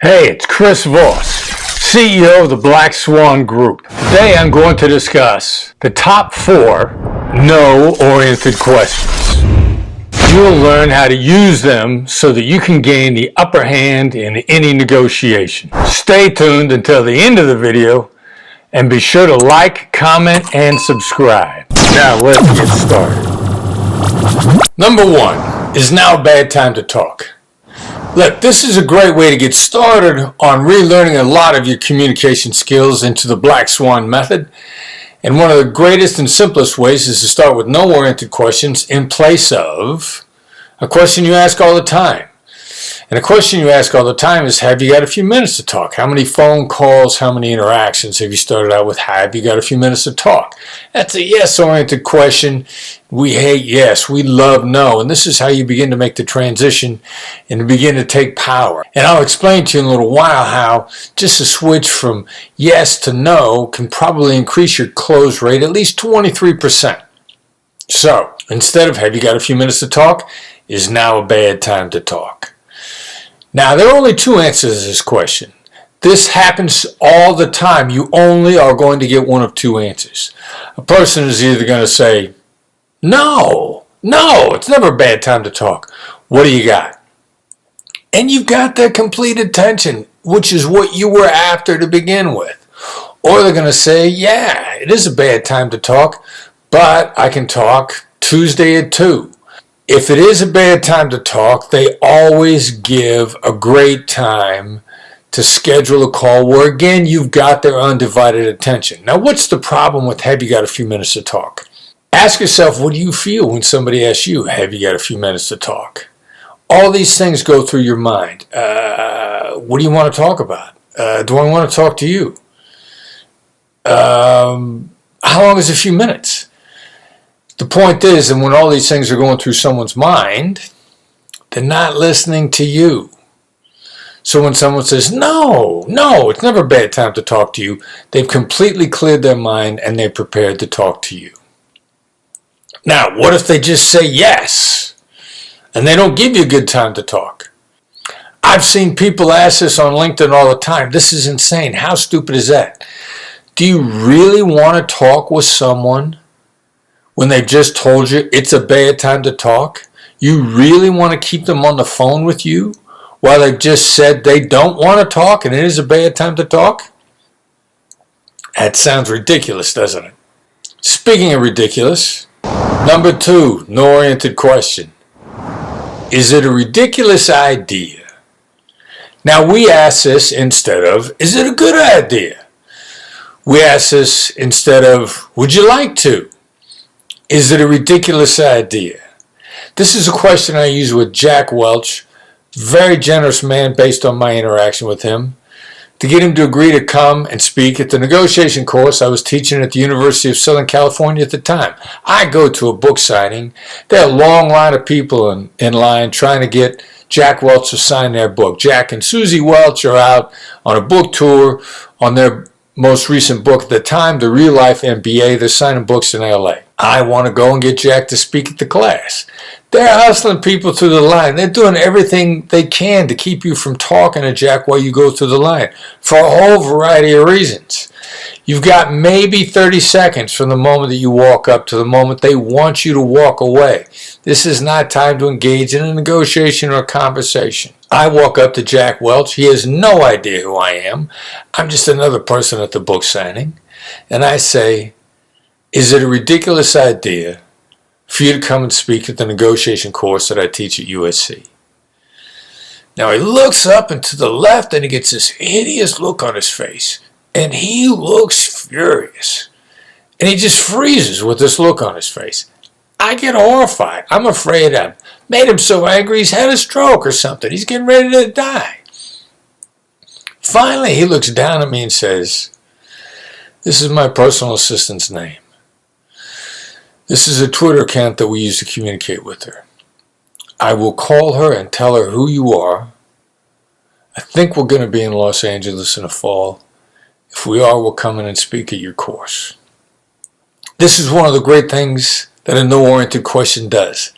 Hey, it's Chris Voss, CEO of the Black Swan Group. Today I'm going to discuss the top 4 no-oriented questions. You'll learn how to use them so that you can gain the upper hand in any negotiation. Stay tuned until the end of the video and be sure to like, comment, and subscribe. Now let's get started. Number 1, is now a bad time to talk? Look, this is a great way to get started on relearning a lot of your communication skills into the Black Swan method. And one of the greatest and simplest ways is to start with no-oriented questions in place of a question you ask all the time. And a question you ask all the time is, have you got a few minutes to talk? How many phone calls, how many interactions have you started out with, have you got a few minutes to talk? That's a yes-oriented question. We hate yes, we love no. And this is how you begin to make the transition and begin to take power. And I'll explain to you in a little while how just a switch from yes to no can probably increase your close rate at least 23%. So, instead of have you got a few minutes to talk, is now a bad time to talk? Now, there are only 2 answers to this question. This happens all the time. You only are going to get one of 2 answers. A person is either going to say, no, it's never a bad time to talk. What do you got? And you've got their complete attention, which is what you were after to begin with. Or they're going to say, yeah, it is a bad time to talk, but I can talk Tuesday at 2. If it is a bad time to talk, they always give a great time to schedule a call where, again, you've got their undivided attention. Now, what's the problem with have you got a few minutes to talk? Ask yourself, what do you feel when somebody asks you, have you got a few minutes to talk? All these things go through your mind. What do you want to talk about? Do I want to talk to you? How long is a few minutes? The point is that when all these things are going through someone's mind, they're not listening to you. So when someone says, no, it's never a bad time to talk to you, they've completely cleared their mind and they're prepared to talk to you. Now, what if they just say yes and they don't give you a good time to talk? I've seen people ask this on LinkedIn all the time. This is insane. How stupid is that? Do you really want to talk with someone when they've just told you it's a bad time to talk? You really want to keep them on the phone with you while they've just said they don't want to talk and it is a bad time to talk? That sounds ridiculous, doesn't it? Speaking of ridiculous, number 2, no-oriented question. Is it a ridiculous idea? Now, we ask this instead of, is it a good idea? We ask this instead of, would you like to? Is it a ridiculous idea? This is a question I use with Jack Welch, very generous man based on my interaction with him, to get him to agree to come and speak at the negotiation course I was teaching at the University of Southern California at the time. I go to a book signing. There are a long line of people in line trying to get Jack Welch to sign their book. Jack and Susie Welch are out on a book tour on their most recent book at the time, The Real Life MBA. They're signing books in LA. I want to go and get Jack to speak at the class. They're hustling people through the line. They're doing everything they can to keep you from talking to Jack while you go through the line for a whole variety of reasons. You've got maybe 30 seconds from the moment that you walk up to the moment they want you to walk away. This is not time to engage in a negotiation or a conversation. I walk up to Jack Welch. He has no idea who I am. I'm just another person at the book signing. And I say, is it a ridiculous idea for you to come and speak at the negotiation course that I teach at USC? Now he looks up and to the left and he gets this hideous look on his face. And he looks furious. And he just freezes with this look on his face. I get horrified. I'm afraid I've made him so angry he's had a stroke or something. He's getting ready to die. Finally, he looks down at me and says, this is my personal assistant's name. This is a Twitter account that we use to communicate with her. I will call her and tell her who you are. I think we're going to be in Los Angeles in the fall. If we are, we'll come in and speak at your course. This is one of the great things that a no-oriented question does.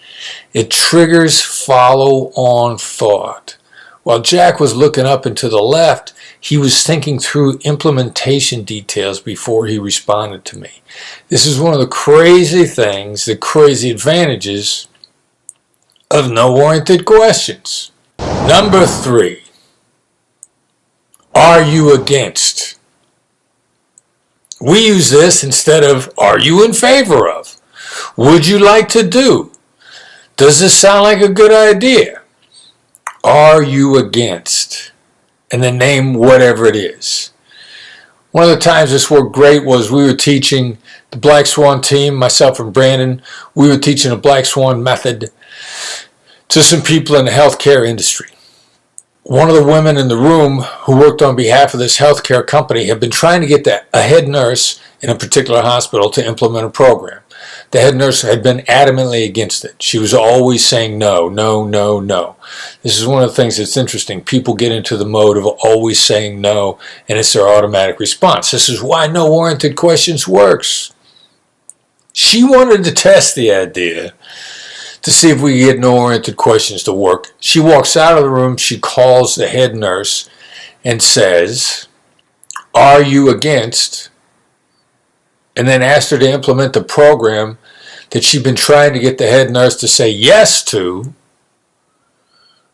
It triggers follow-on thought. While Jack was looking up and to the left, he was thinking through implementation details before he responded to me. This is one of the crazy things, the crazy advantages of no-oriented questions. Number 3, are you against? We use this instead of are you in favor of? Would you like to do? Does this sound like a good idea? Are you against? And then name whatever it is. One of the times this worked great was we were teaching the Black Swan team, myself and Brandon, we were teaching a Black Swan method to some people in the healthcare industry. One of the women in the room who worked on behalf of this healthcare company had been trying to get a head nurse in a particular hospital to implement a program. The head nurse had been adamantly against it. She was always saying no, no, no, no. This is one of the things that's interesting. People get into the mode of always saying no, and it's their automatic response. This is why no-oriented questions works. She wanted to test the idea to see if we could get no-oriented questions to work. She walks out of the room, she calls the head nurse and says, are you against? And then asked her to implement the program that she'd been trying to get the head nurse to say yes to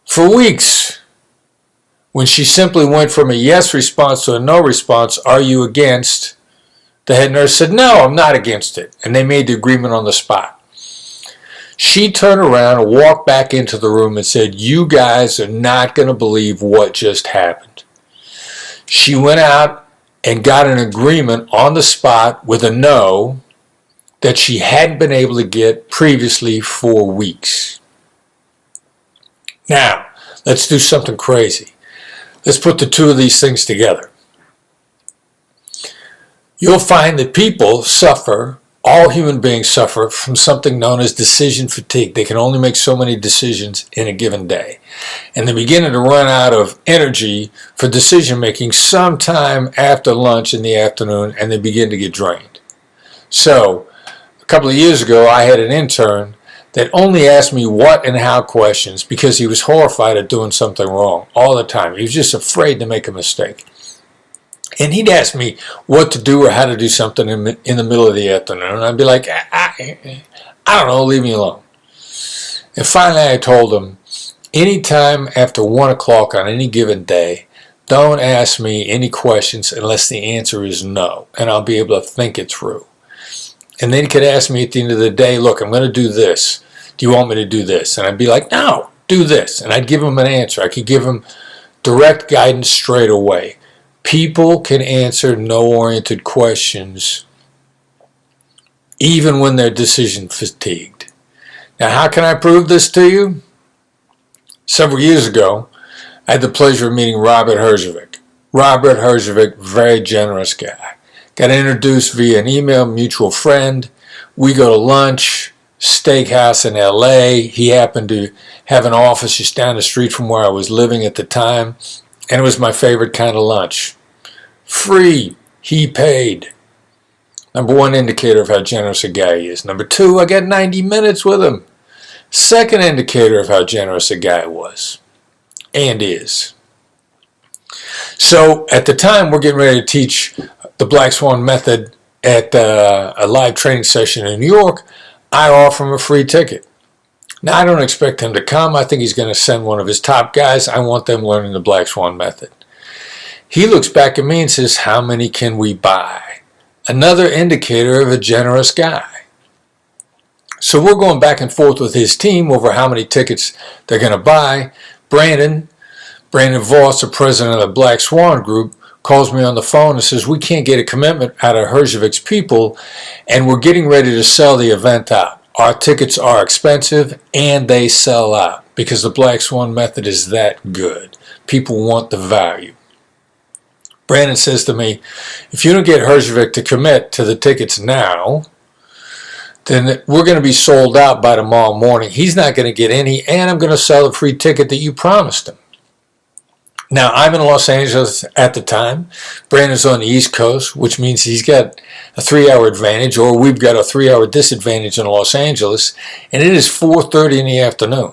for weeks. When she simply went from a yes response to a no response, are you against? The head nurse said, no, I'm not against it. And they made the agreement on the spot. She turned around and walked back into the room and said, you guys are not going to believe what just happened. She went out and got an agreement on the spot with a no that she hadn't been able to get previously for weeks. Now, let's do something crazy. Let's put the two of these things together. You'll find that people suffer, all human beings suffer from something known as decision fatigue. They can only make so many decisions in a given day. And they're beginning to run out of energy for decision making sometime after lunch in the afternoon, and they begin to get drained. So, a couple of years ago, I had an intern that only asked me what and how questions because he was horrified at doing something wrong all the time. He was just afraid to make a mistake. And he'd ask me what to do or how to do something in the middle of the afternoon. And I'd be like, I don't know, leave me alone. And finally I told him, anytime after 1 o'clock on any given day, don't ask me any questions unless the answer is no. And I'll be able to think it through. And then he could ask me at the end of the day, look, I'm going to do this. Do you want me to do this? And I'd be like, no, do this. And I'd give him an answer. I could give him direct guidance straight away. People can answer no-oriented questions even when they're decision fatigued. Now, how can I prove this to you? Several years ago, I had the pleasure of meeting Robert Herjavec. Robert Herjavec, very generous guy. Got introduced via an email, mutual friend. We go to lunch, steakhouse in LA. He happened to have an office just down the street from where I was living at the time. And it was my favorite kind of lunch. Free. He paid. Number one indicator of how generous a guy he is. Number two, I got 90 minutes with him. Second indicator of how generous a guy was. And is. So at the time, we're getting ready to teach the Black Swan method at a live training session in New York. I offer him a free ticket. Now, I don't expect him to come. I think he's going to send one of his top guys. I want them learning the Black Swan method. He looks back at me and says, how many can we buy? Another indicator of a generous guy. So we're going back and forth with his team over how many tickets they're going to buy. Brandon Voss, the president of the Black Swan Group, calls me on the phone and says, we can't get a commitment out of Herjavec's people, and we're getting ready to sell the event out. Our tickets are expensive, and they sell out because the Black Swan method is that good. People want the value. Brandon says to me, if you don't get Herjavec to commit to the tickets now, then we're going to be sold out by tomorrow morning. He's not going to get any, and I'm going to sell the free ticket that you promised him. Now, I'm in Los Angeles at the time. Brandon's on the East Coast, which means he's got a 3-hour advantage, or we've got a 3-hour disadvantage in Los Angeles, and it is 4:30 in the afternoon.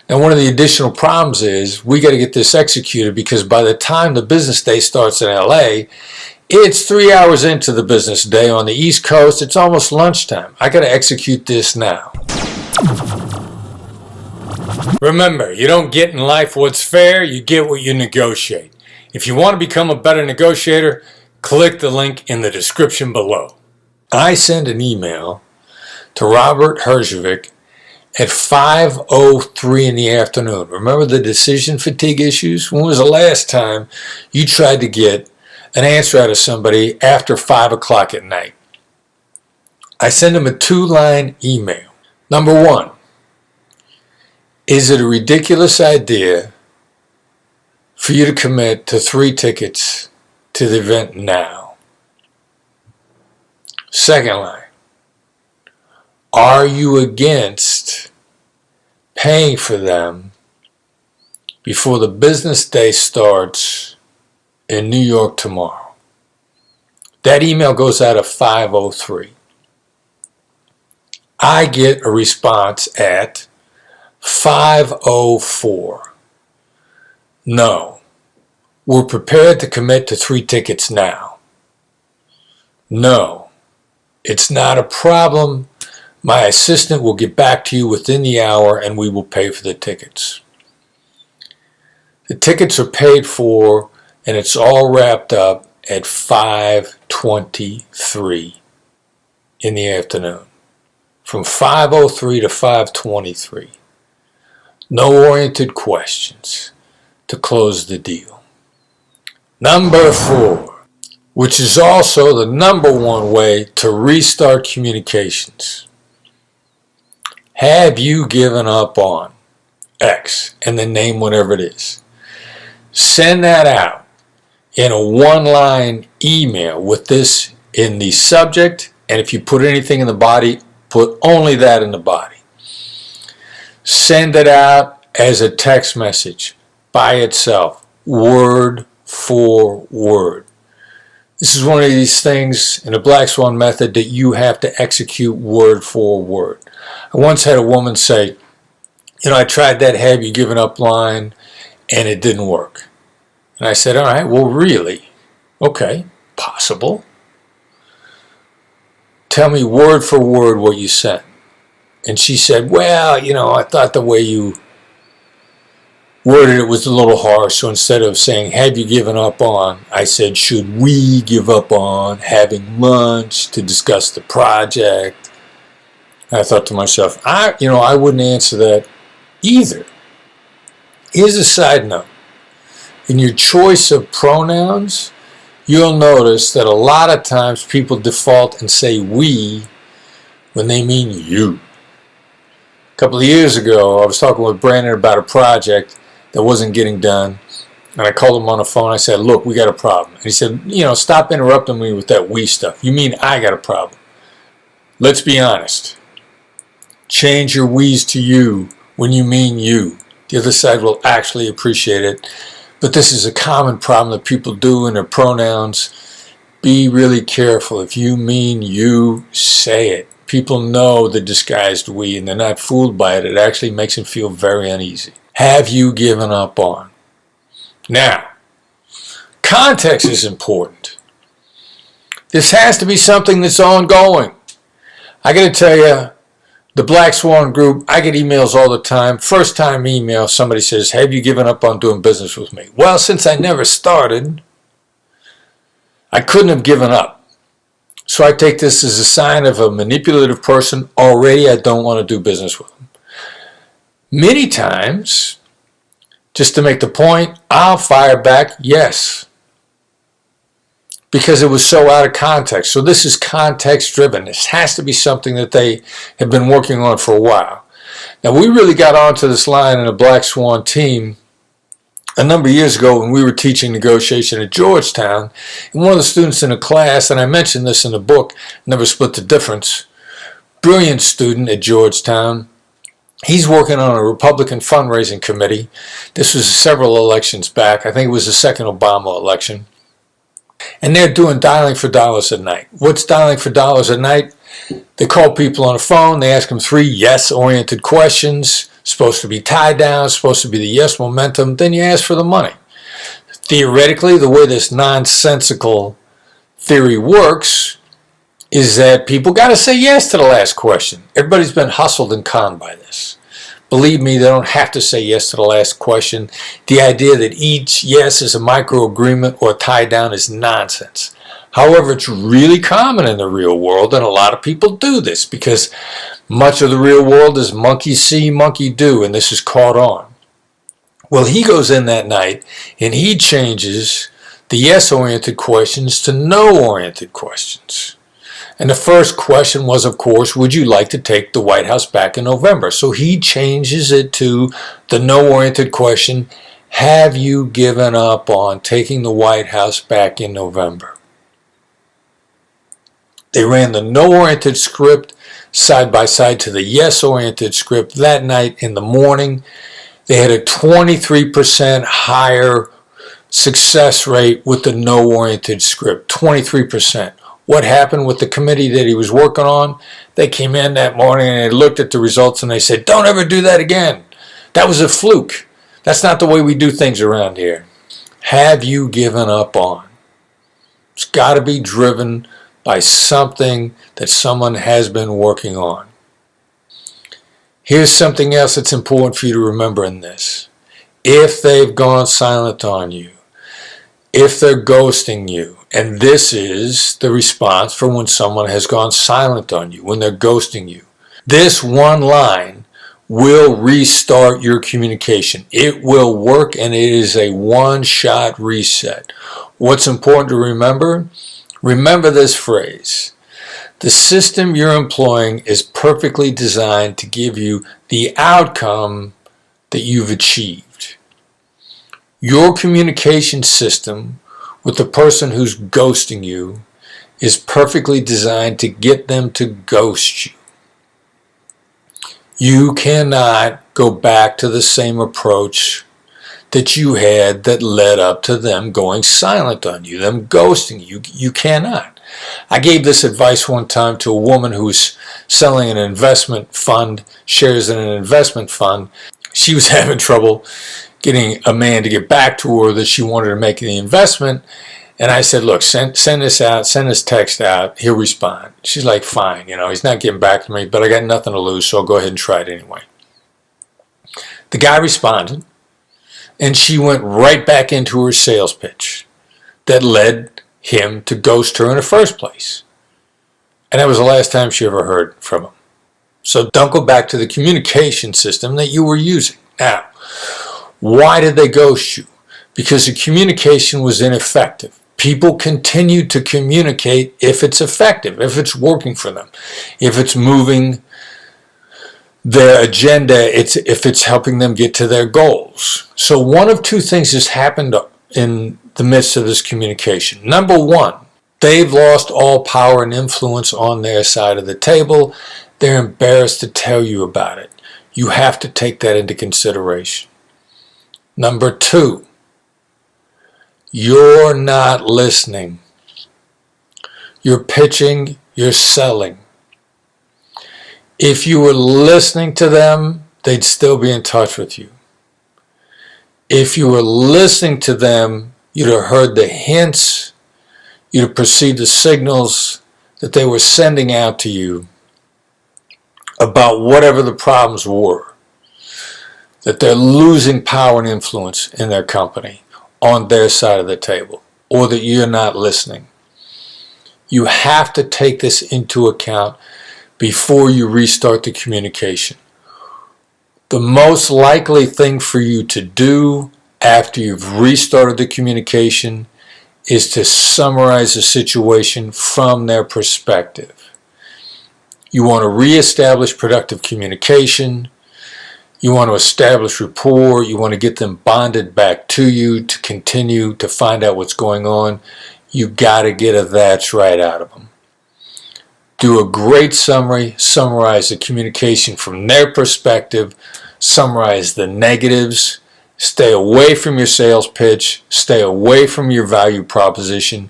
Now, one of the additional problems is we got to get this executed because by the time the business day starts in LA, it's 3 hours into the business day on the East Coast. It's almost lunchtime. I got to execute this now. Remember, you don't get in life what's fair, you get what you negotiate. If you want to become a better negotiator, click the link in the description below. I send an email to Robert Herjavec at 5:03 in the afternoon. Remember the decision fatigue issues? When was the last time you tried to get an answer out of somebody after 5 o'clock at night? I send him a 2-line email. Number 1, is it a ridiculous idea for you to commit to 3 tickets to the event now? Second line, are you against paying for them before the business day starts in New York tomorrow? That email goes out at 5:03. I get a response at 5:04. No, we're prepared to commit to 3 tickets now. No, it's not a problem. My assistant will get back to you within the hour and we will pay for the tickets. The tickets are paid for and it's all wrapped up at 5:23 in the afternoon. From 5:03 to 5:23. NoOriented Questions to close the deal. Number 4, which is also the number 1 way to restart communications. Have you given up on X? And then name whatever it is. Send that out in a 1-line email with this in the subject, and if you put anything in the body, put only that in the body. Send it out as a text message by itself, word for word. This is one of these things in the Black Swan method that you have to execute word for word. I once had a woman say, I tried that have you given up line and it didn't work. And I said, all right, well, really? Okay, possible. Tell me word for word what you sent. And she said, well, I thought the way you worded it was a little harsh. So instead of saying, have you given up on, I said, should we give up on having lunch to discuss the project? And I thought to myself, I wouldn't answer that either. Here's a side note. In your choice of pronouns, you'll notice that a lot of times people default and say we when they mean you. A couple of years ago, I was talking with Brandon about a project that wasn't getting done, and I called him on the phone. I said, look, we got a problem. And he said, stop interrupting me with that we stuff. You mean I got a problem. Let's be honest. Change your we's to you when you mean you. The other side will actually appreciate it. But this is a common problem that people do in their pronouns. Be really careful. If you mean you, say it. People know the disguised we and they're not fooled by it. It actually makes them feel very uneasy. Have you given up on? Now, context is important. This has to be something that's ongoing. I got to tell you, the Black Swan Group, I get emails all the time. First time email, somebody says, have you given up on doing business with me? Well, since I never started, I couldn't have given up. So I take this as a sign of a manipulative person. Already I don't want to do business with them. Many times, just to make the point, I'll fire back, yes. Because it was so out of context. So this is context driven. This has to be something that they have been working on for a while. Now we really got onto this line in the Black Swan team a number of years ago when we were teaching negotiation at Georgetown. And one of the students in the class, and I mentioned this in the book, Never Split the Difference, brilliant student at Georgetown. He's working on a Republican fundraising committee. This was several elections back. I think it was the second Obama election. And they're doing dialing for dollars at night. What's dialing for dollars at night? They call people on the phone. They ask them 3 yes-oriented questions. supposed to be tie down, supposed to be the yes momentum, then you ask for the money. Theoretically, the way this nonsensical theory works is that people got to say yes to the last question. Everybody's been hustled and conned by this. Believe me, they don't have to say yes to the last question. The idea that each yes is a micro agreement or tie down is nonsense. However, it's really common in the real world, and a lot of people do this because much of the real world is monkey see, monkey do, and this is caught on. Well, he goes in that night and he changes the yes-oriented questions to no-oriented questions. And the first question was, of course, would you like to take the White House back in November? So he changes it to the no-oriented question, have you given up on taking the White House back in November? They ran the no-oriented script side by side to the yes-oriented script that night in the morning. They had a 23% higher success rate with the no-oriented script, 23%. What happened with the committee that he was working on? They came in that morning and they looked at the results and they said, don't ever do that again. That was a fluke. That's not the way we do things around here. Have you given up on? It's got to be driven by something that someone has been working on. Here's something else that's important for you to remember in this. If they've gone silent on you, if they're ghosting you, and this is the response for when someone has gone silent on you, when they're ghosting you, this one line will restart your communication. It will work, and it is a one-shot reset. What's important to remember? Remember this phrase. The system you're employing is perfectly designed to give you the outcome that you've achieved. Your communication system with the person who's ghosting you is perfectly designed to get them to ghost you. You cannot go back to the same approach that you had that led up to them going silent on you, them ghosting you. You cannot. I gave this advice one time to a woman who was selling an investment fund, shares in an investment fund. She was having trouble getting a man to get back to her that she wanted to make the investment. And I said, look, send this out, send this text out, he'll respond. She's like, fine, he's not getting back to me, but I got nothing to lose, so I'll go ahead and try it anyway. The guy responded, and she went right back into her sales pitch that led him to ghost her in the first place. And that was the last time she ever heard from him. So don't go back to the communication system that you were using. Now, why did they ghost you? Because the communication was ineffective. People continue to communicate if it's effective, if it's working for them, if it's moving their agenda, if it's helping them get to their goals. So one of two things has happened in the midst of this communication. Number one, they've lost all power and influence on their side of the table. They're embarrassed to tell you about it. You have to take that into consideration. Number two, you're not listening. You're pitching, you're selling. If you were listening to them, they'd still be in touch with you. If you were listening to them, you'd have heard the hints, you'd have perceived the signals that they were sending out to you about whatever the problems were, that they're losing power and influence in their company on their side of the table, or that you're not listening. You have to take this into account before you restart the communication. The most likely thing for you to do after you've restarted the communication is to summarize the situation from their perspective. You want to reestablish productive communication. You want to establish rapport. You want to get them bonded back to you to continue to find out what's going on. You got to get a that's right out of them. Do a great summary. Summarize the communication from their perspective. Summarize the negatives. Stay away from your sales pitch. Stay away from your value proposition.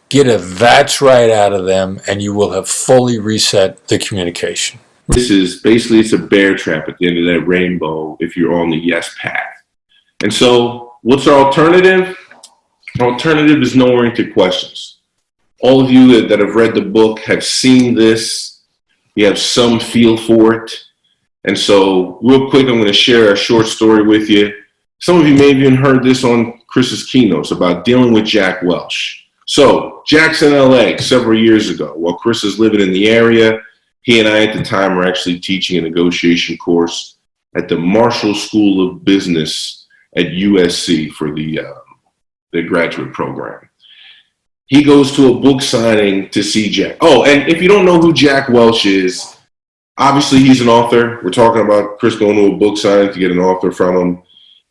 Get a that's right out of them, and you will have fully reset the communication. This is basically, it's a bear trap at the end of that rainbow if you're on the yes path. And so what's our alternative? Our alternative is No-Oriented Questions. All of you that have read the book have seen this. You have some feel for it. And so real quick, I'm going to share a short story with you. Some of you may have even heard this on Chris's keynotes about dealing with Jack Welch. So Jack's in LA several years ago. While Chris is living in the area, he and I at the time were actually teaching a negotiation course at the Marshall School of Business at USC for the graduate program. He goes to a book signing to see Jack. Oh, and if you don't know who Jack Welch is, obviously he's an author. We're talking about Chris going to a book signing to get an author from him.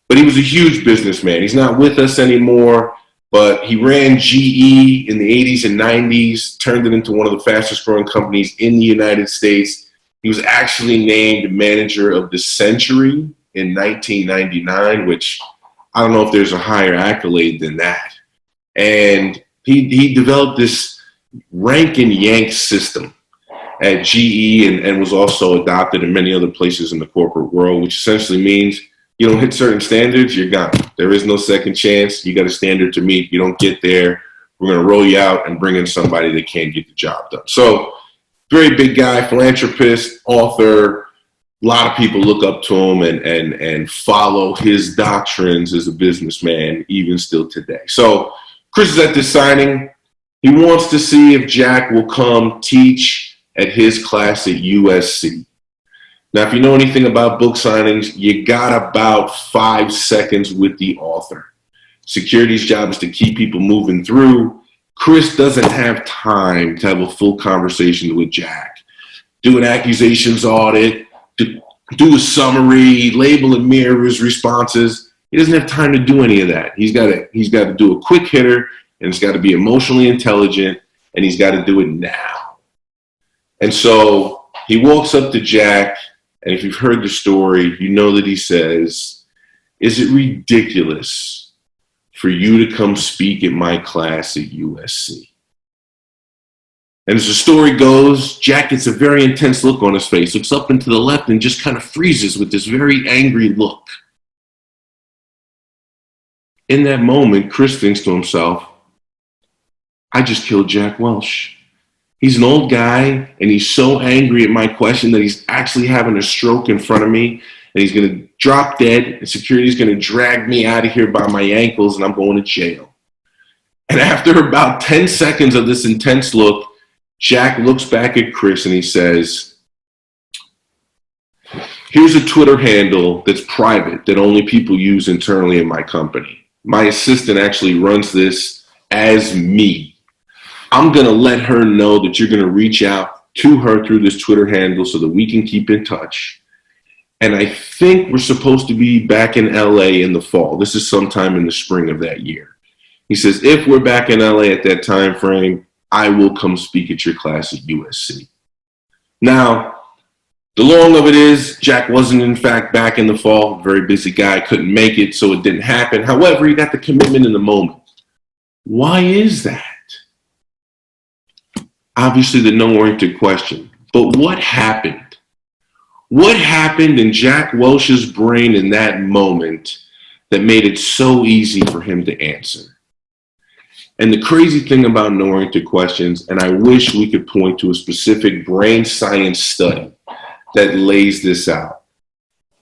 But he was a huge businessman. He's not with us anymore, but he ran GE in the 80s and 90s, turned it into one of the fastest growing companies in the United States. He was actually named manager of the century in 1999, which I don't know if there's a higher accolade than that. And he developed this rank and yank system at GE and was also adopted in many other places in the corporate world, which essentially means you don't hit certain standards, you're gone. There is no second chance. You got a standard to meet. You don't get there, we're going to roll you out and bring in somebody that can't get the job done. So very big guy, philanthropist, author. A lot of people look up to him and follow his doctrines as a businessman, even still today. So Chris is at this signing. He wants to see if Jack will come teach at his class at USC. Now, if you know anything about book signings, you got about 5 seconds with the author. Security's job is to keep people moving through. Chris doesn't have time to have a full conversation with Jack, do an accusations audit, do a summary, label and mirror his responses. He doesn't have time to do any of that. He's got to do a quick hitter, and it's got to be emotionally intelligent, and he's got to do it now. And so he walks up to Jack, and if you've heard the story, you know that he says, "Is it ridiculous for you to come speak at my class at USC?" And as the story goes, Jack gets a very intense look on his face, looks up and to the left and just kind of freezes with this very angry look. In that moment, Chris thinks to himself, I just killed Jack Welch. He's an old guy, and he's so angry at my question that he's actually having a stroke in front of me, and he's going to drop dead, and security's going to drag me out of here by my ankles, and I'm going to jail. And after about 10 seconds of this intense look, Jack looks back at Chris, and he says, here's a Twitter handle that's private that only people use internally in my company. My assistant actually runs this as me. I'm going to let her know that you're going to reach out to her through this Twitter handle so that we can keep in touch. And I think we're supposed to be back in LA in the fall. This is sometime in the spring of that year. He says, if we're back in LA at that time frame, I will come speak at your class at USC. Now, the long of it is, Jack wasn't in fact back in the fall. Very busy guy, couldn't make it, so it didn't happen. However, he got the commitment in the moment. Why is that? Obviously, the no-oriented question. But what happened? What happened in Jack Welch's brain in that moment that made it so easy for him to answer? And the crazy thing about no-oriented questions, and I wish we could point to a specific brain science study that lays this out.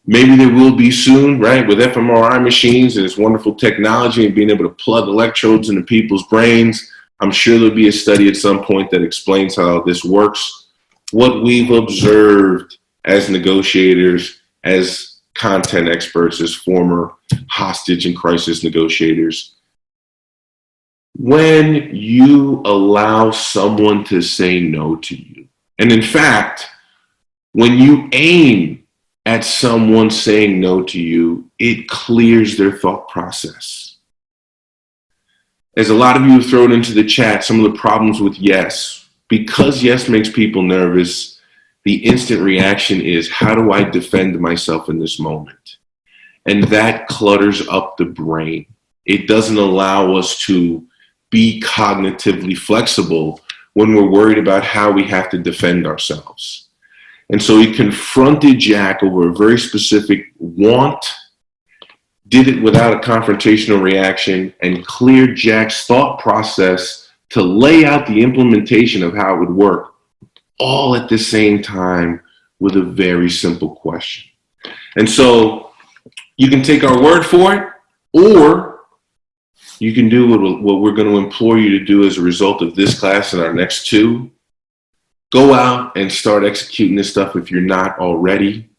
Maybe there will be soon, right, with fMRI machines and this wonderful technology and being able to plug electrodes into people's brains. I'm sure there'll be a study at some point that explains how this works. What we've observed as negotiators, as content experts, as former hostage and crisis negotiators, when you allow someone to say no to you, and in fact, when you aim at someone saying no to you, it clears their thought process. As a lot of you have thrown into the chat, some of the problems with yes, because yes makes people nervous, the instant reaction is, how do I defend myself in this moment? And that clutters up the brain. It doesn't allow us to be cognitively flexible when we're worried about how we have to defend ourselves. And so he confronted Jack over a very specific want, did it without a confrontational reaction, and cleared Jack's thought process to lay out the implementation of how it would work, all at the same time with a very simple question. And so you can take our word for it, or you can do what we're going to implore you to do as a result of this class and our next two. Go out and start executing this stuff if you're not already.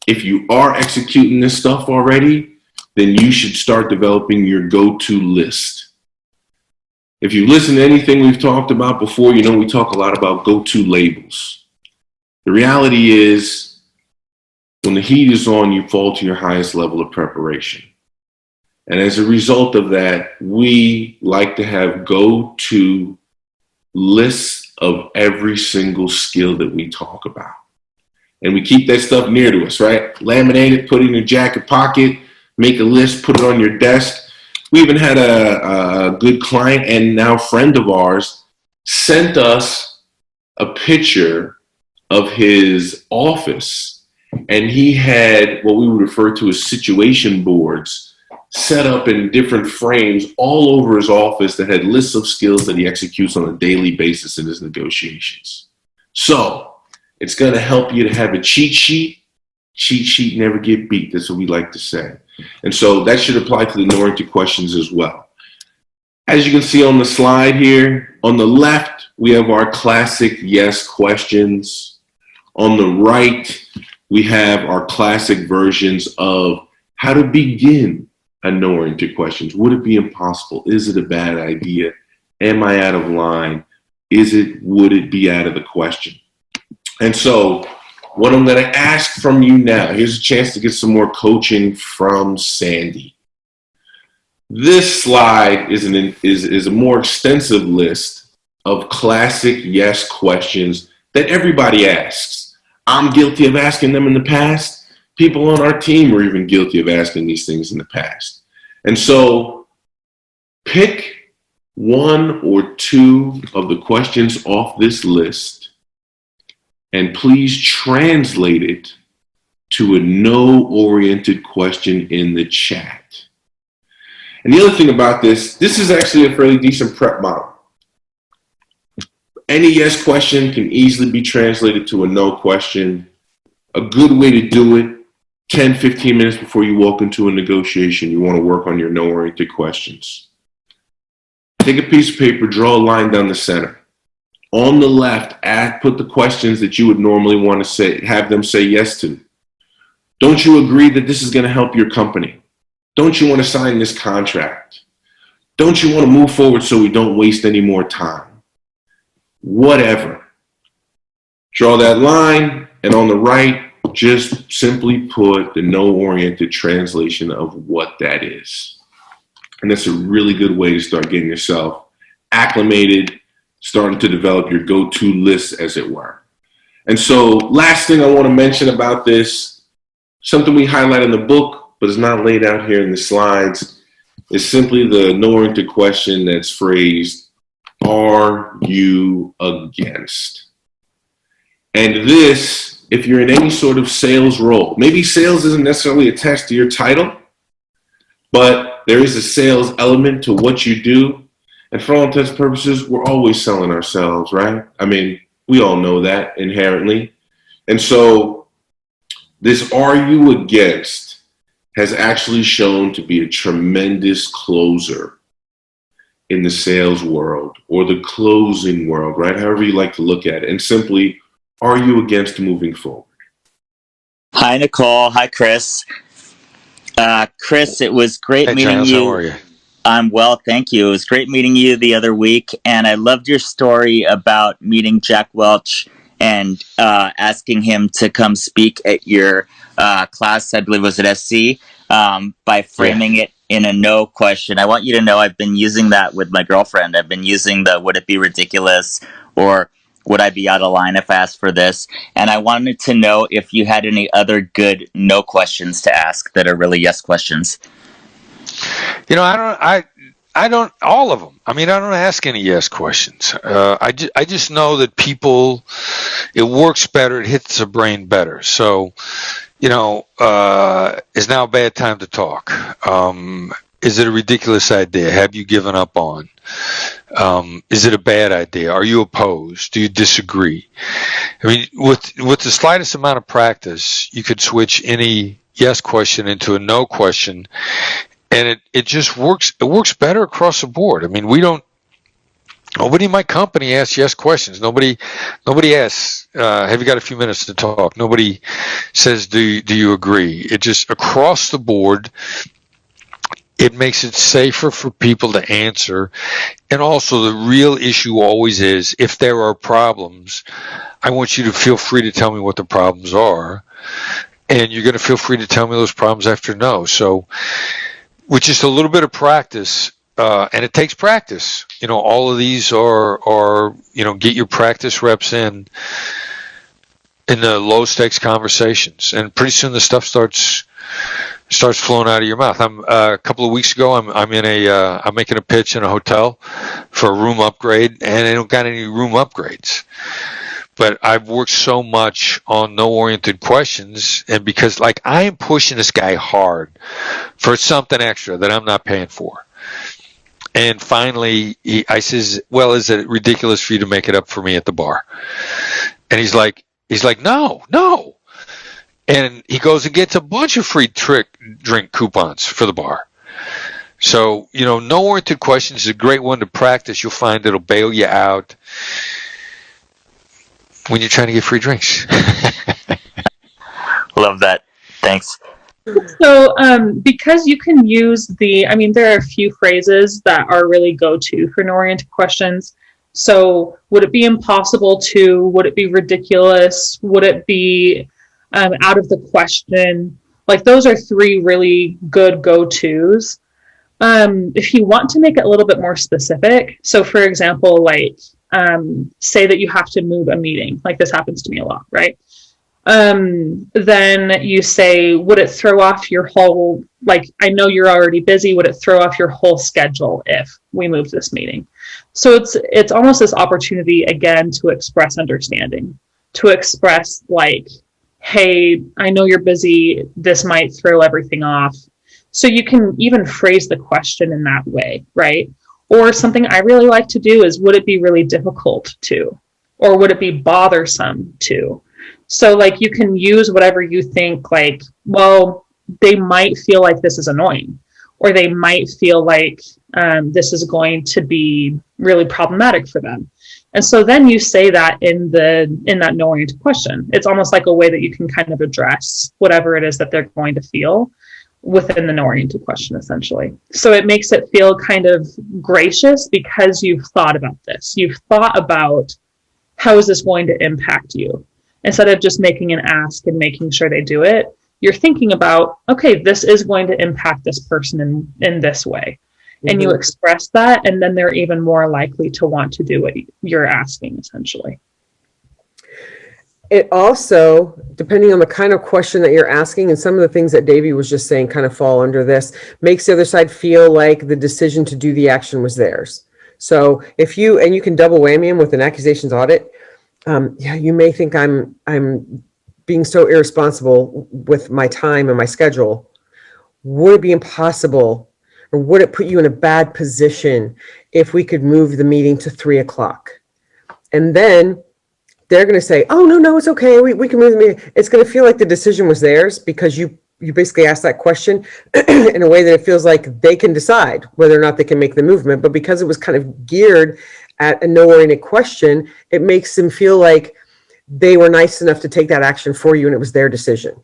If you are executing this stuff already, then you should start developing your go-to list. If you listen to anything we've talked about before, you know we talk a lot about go-to labels. The reality is, when the heat is on, you fall to your highest level of preparation. And as a result of that, we like to have go-to lists of every single skill that we talk about. And we keep that stuff near to us, right? Laminate it, put it in your jacket pocket, make a list, put it on your desk. We even had a good client and now friend of ours sent us a picture of his office, and he had what we would refer to as situation boards set up in different frames all over his office that had lists of skills that he executes on a daily basis in his negotiations. So it's going to help you to have a cheat sheet. Cheat sheet never get beat. That's what we like to say. And so that should apply to the NoOriented questions as well. As you can see on the slide here, on the left, we have our classic yes questions. On the right, we have our classic versions of how to begin a NoOriented questions. Would it be impossible? Is it a bad idea? Am I out of line? Would it be out of the question? And so what I'm going to ask from you now, here's a chance to get some more coaching from Sandy. This slide is a more extensive list of classic yes questions that everybody asks. I'm guilty of asking them in the past. People on our team were even guilty of asking these things in the past. And so pick one or two of the questions off this list and please translate it to a no-oriented question in the chat. And the other thing about this is actually a fairly decent prep model. Any yes question can easily be translated to a no question. A good way to do it, 10, 15 minutes before you walk into a negotiation, you want to work on your no-oriented questions. Take a piece of paper, draw a line down the center. On the left, put the questions that you would normally want to have them say yes to. Don't you agree that this is going to help your company? Don't you want to sign this contract? Don't you want to move forward so we don't waste any more time? Whatever. Draw that line, and on the right, just simply put the no-oriented translation of what that is. And that's a really good way to start getting yourself acclimated, starting to develop your go-to list, as it were. And so last thing I want to mention about this, something we highlight in the book, but is not laid out here in the slides, is simply the no-oriented question that's phrased, are you against? And this, if you're in any sort of sales role, maybe sales isn't necessarily attached to your title, but there is a sales element to what you do. And for all intents and purposes, we're always selling ourselves, right? I mean, we all know that inherently. And so this are you against has actually shown to be a tremendous closer in the sales world or the closing world, right? However you like to look at it. And simply, are you against moving forward? Hi, Nicole. Hi, Chris. Chris, it was great meeting Charles, you. how are you? I'm well, thank you. It was great meeting you the other week, and I loved your story about meeting Jack Welch and asking him to come speak at your class, I believe was at SC, by framing it in a no question. I want you to know I've been using that with my girlfriend. I've been using the would it be ridiculous or would I be out of line if I asked for this? And I wanted to know if you had any other good no questions to ask that are really yes questions. You know, I don't, all of them. I mean, I don't ask any yes questions. I just know that people, it works better, it hits the brain better. So, is now a bad time to talk? Is it a ridiculous idea? Have you given up on? Is it a bad idea? Are you opposed? Do you disagree? I mean, with the slightest amount of practice, you could switch any yes question into a no question, and it just works. It works better across the board. I mean, nobody in my company asks yes questions. Nobody asks, have you got a few minutes to talk? Nobody says, do you agree? It just, across the board, it makes it safer for people to answer. And also, the real issue always is, if there are problems, I want you to feel free to tell me what the problems are. And you're going to feel free to tell me those problems after no. So, with just a little bit of practice, and it takes practice. All of these are get your practice reps in the low stakes conversations, and pretty soon the stuff starts flowing out of your mouth. A couple of weeks ago, I'm making a pitch in a hotel for a room upgrade, and they don't got any room upgrades. But I've worked so much on NoOriented Questions, and because I am pushing this guy hard for something extra that I'm not paying for. And finally, I says, well, is it ridiculous for you to make it up for me at the bar? And he's like, no. And he goes and gets a bunch of free drink coupons for the bar. So, NoOriented Questions is a great one to practice. You'll find it'll bail you out when you're trying to get free drinks. Love that. Thanks. So, because you can use there are a few phrases that are really go-to for NoOriented Questions. So, would it be impossible to? Would it be ridiculous? Would it be out of the question? Those are three really good go-tos. If you want to make it a little bit more specific, so for example, say that you have to move a meeting. This happens to me a lot, right? Then you say, would it throw off your whole, I know you're already busy, would it throw off your whole schedule if we move this meeting? So it's almost this opportunity again to express understanding, to express hey, I know you're busy, this might throw everything off. So you can even phrase the question in that way, right? Or something I really like to do is, would it be really difficult to? Or would it be bothersome to? So you can use whatever you think, they might feel like this is annoying, or they might feel like this is going to be really problematic for them. And so then you say that in that NoOriented question. It's almost like a way that you can kind of address whatever it is that they're going to feel within the NoOriented question, essentially. So it makes it feel kind of gracious because you've thought about this. You've thought about, how is this going to impact you? Instead of just making an ask and making sure they do it, you're thinking about, okay, this is going to impact this person in this way. Mm-hmm. And you express that, and then they're even more likely to want to do what you're asking, essentially. It also, depending on the kind of question that you're asking, and some of the things that Davey was just saying kind of fall under this, makes the other side feel like the decision to do the action was theirs. So if you can double whammy them with an accusations audit, you may think I'm being so irresponsible with my time and my schedule. Would it be impossible, or would it put you in a bad position if we could move the meeting to 3:00? And then they're going to say, oh, no, it's okay. We can move the meeting. It's going to feel like the decision was theirs because you basically asked that question in a way that it feels like they can decide whether or not they can make the movement. But because it was kind of geared at a NoOriented question, it makes them feel like they were nice enough to take that action for you and it was their decision.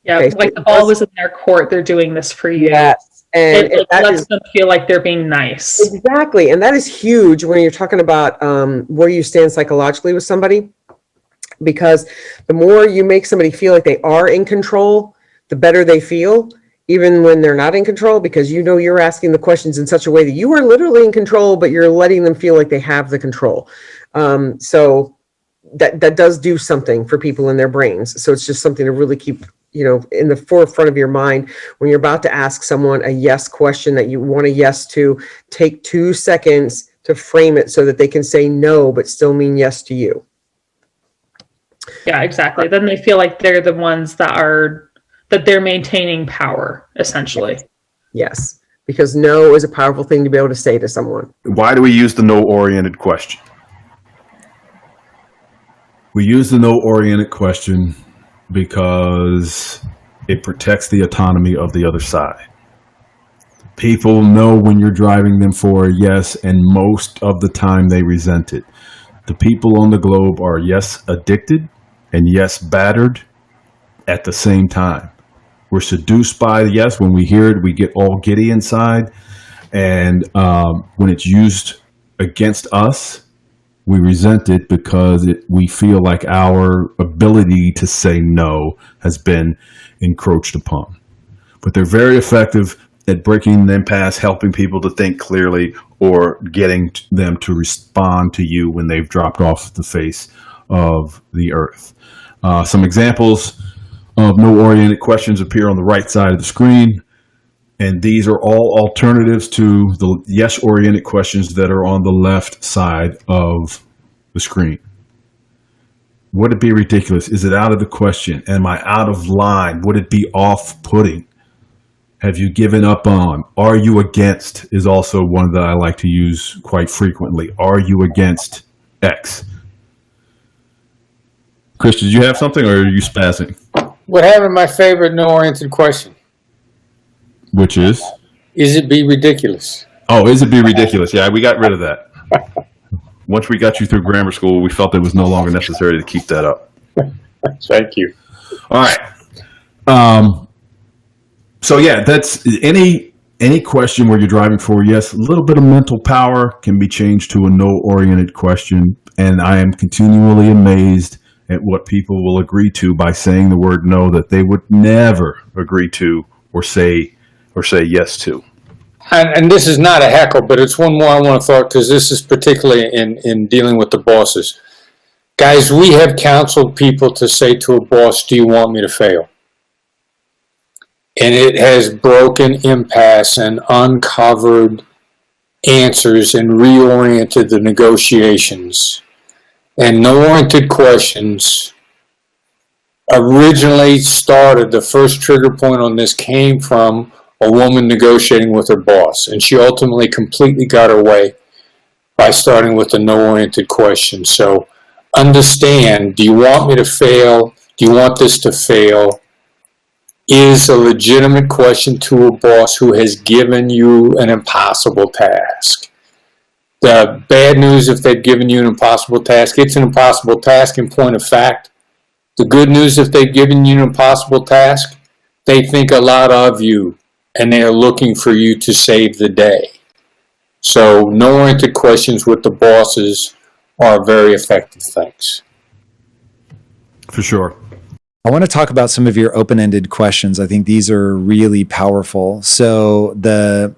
Yeah, okay, like the ball was in their court. They're doing this for you. Yes. And it lets them feel like they're being nice. Exactly. And that is huge when you're talking about where you stand psychologically with somebody, because the more you make somebody feel like they are in control, the better they feel, even when they're not in control, because you're asking the questions in such a way that you are literally in control, but you're letting them feel like they have the control. So that does do something for people in their brains. So it's just something to really keep in the forefront of your mind when you're about to ask someone a yes question that you want a yes to. Take 2 seconds to frame it so that they can say no but still mean yes to you. Yeah, exactly. Then they feel like they're the ones that they're maintaining power, essentially. Yes, because no is a powerful thing to be able to say to someone. Why do we use the no-oriented question? We use the no-oriented question because it protects the autonomy of the other side. People know when you're driving them for a yes, and most of the time they resent it. The people on the globe are yes addicted and yes battered at the same time. We're seduced by yes. When we hear it, we get all giddy inside. And when it's used against us, we resent it because we feel like our ability to say no has been encroached upon. But they're very effective at breaking the impasse, helping people to think clearly, or getting them to respond to you when they've dropped off the face of the earth. Some examples of no-oriented questions appear on the right side of the screen. And these are all alternatives to the yes-oriented questions that are on the left side of the screen. Would it be ridiculous? Is it out of the question? Am I out of line? Would it be off-putting? Have you given up on? Are you against is also one that I like to use quite frequently. Are you against X? Chris, did you have something, or are you spazzing? What happened to my favorite no-oriented question? Which is it be ridiculous? Oh, is it be ridiculous? Yeah, we got rid of that. Once we got you through grammar school, we felt it was no longer necessary to keep that up. Thank you. All right. So yeah, that's any question where you're driving for yes, a little bit of mental power can be changed to a no-oriented question, and I am continually amazed at what people will agree to by saying the word no that they would never agree to or say yes to. And this is not a heckle, but it's one more I want to throw, because this is particularly in dealing with the bosses. Guys, we have counseled people to say to a boss, do you want me to fail? And it has broken impasse and uncovered answers and reoriented the negotiations. And no-oriented questions originally started, the first trigger point on this came from a woman negotiating with her boss. And she ultimately completely got her way by starting with the no-oriented question. So understand, do you want me to fail? Do you want this to fail? Is a legitimate question to a boss who has given you an impossible task. The bad news, if they've given you an impossible task, it's an impossible task in point of fact. The good news, if they've given you an impossible task, they think a lot of you and they are looking for you to save the day. So no-oriented questions with the bosses are very effective things. For sure. I want to talk about some of your open-ended questions. I think these are really powerful. So the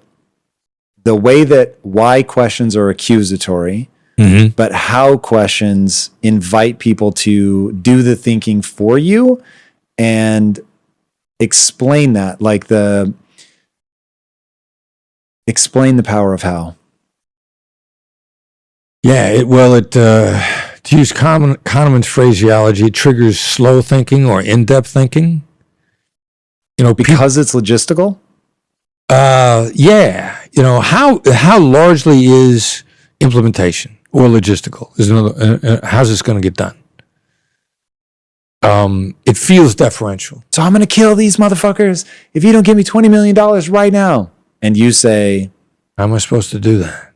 way that why questions are accusatory, but how questions invite people to do the thinking for you and explain that, explain the power of how. Yeah, to use Kahneman's phraseology, it triggers slow thinking or in-depth thinking. Because it's logistical? Yeah. How largely is implementation or logistical? How's this going to get done? It feels deferential. So I'm going to kill these motherfuckers if you don't give me $20 million right now. And you say, how am I supposed to do that?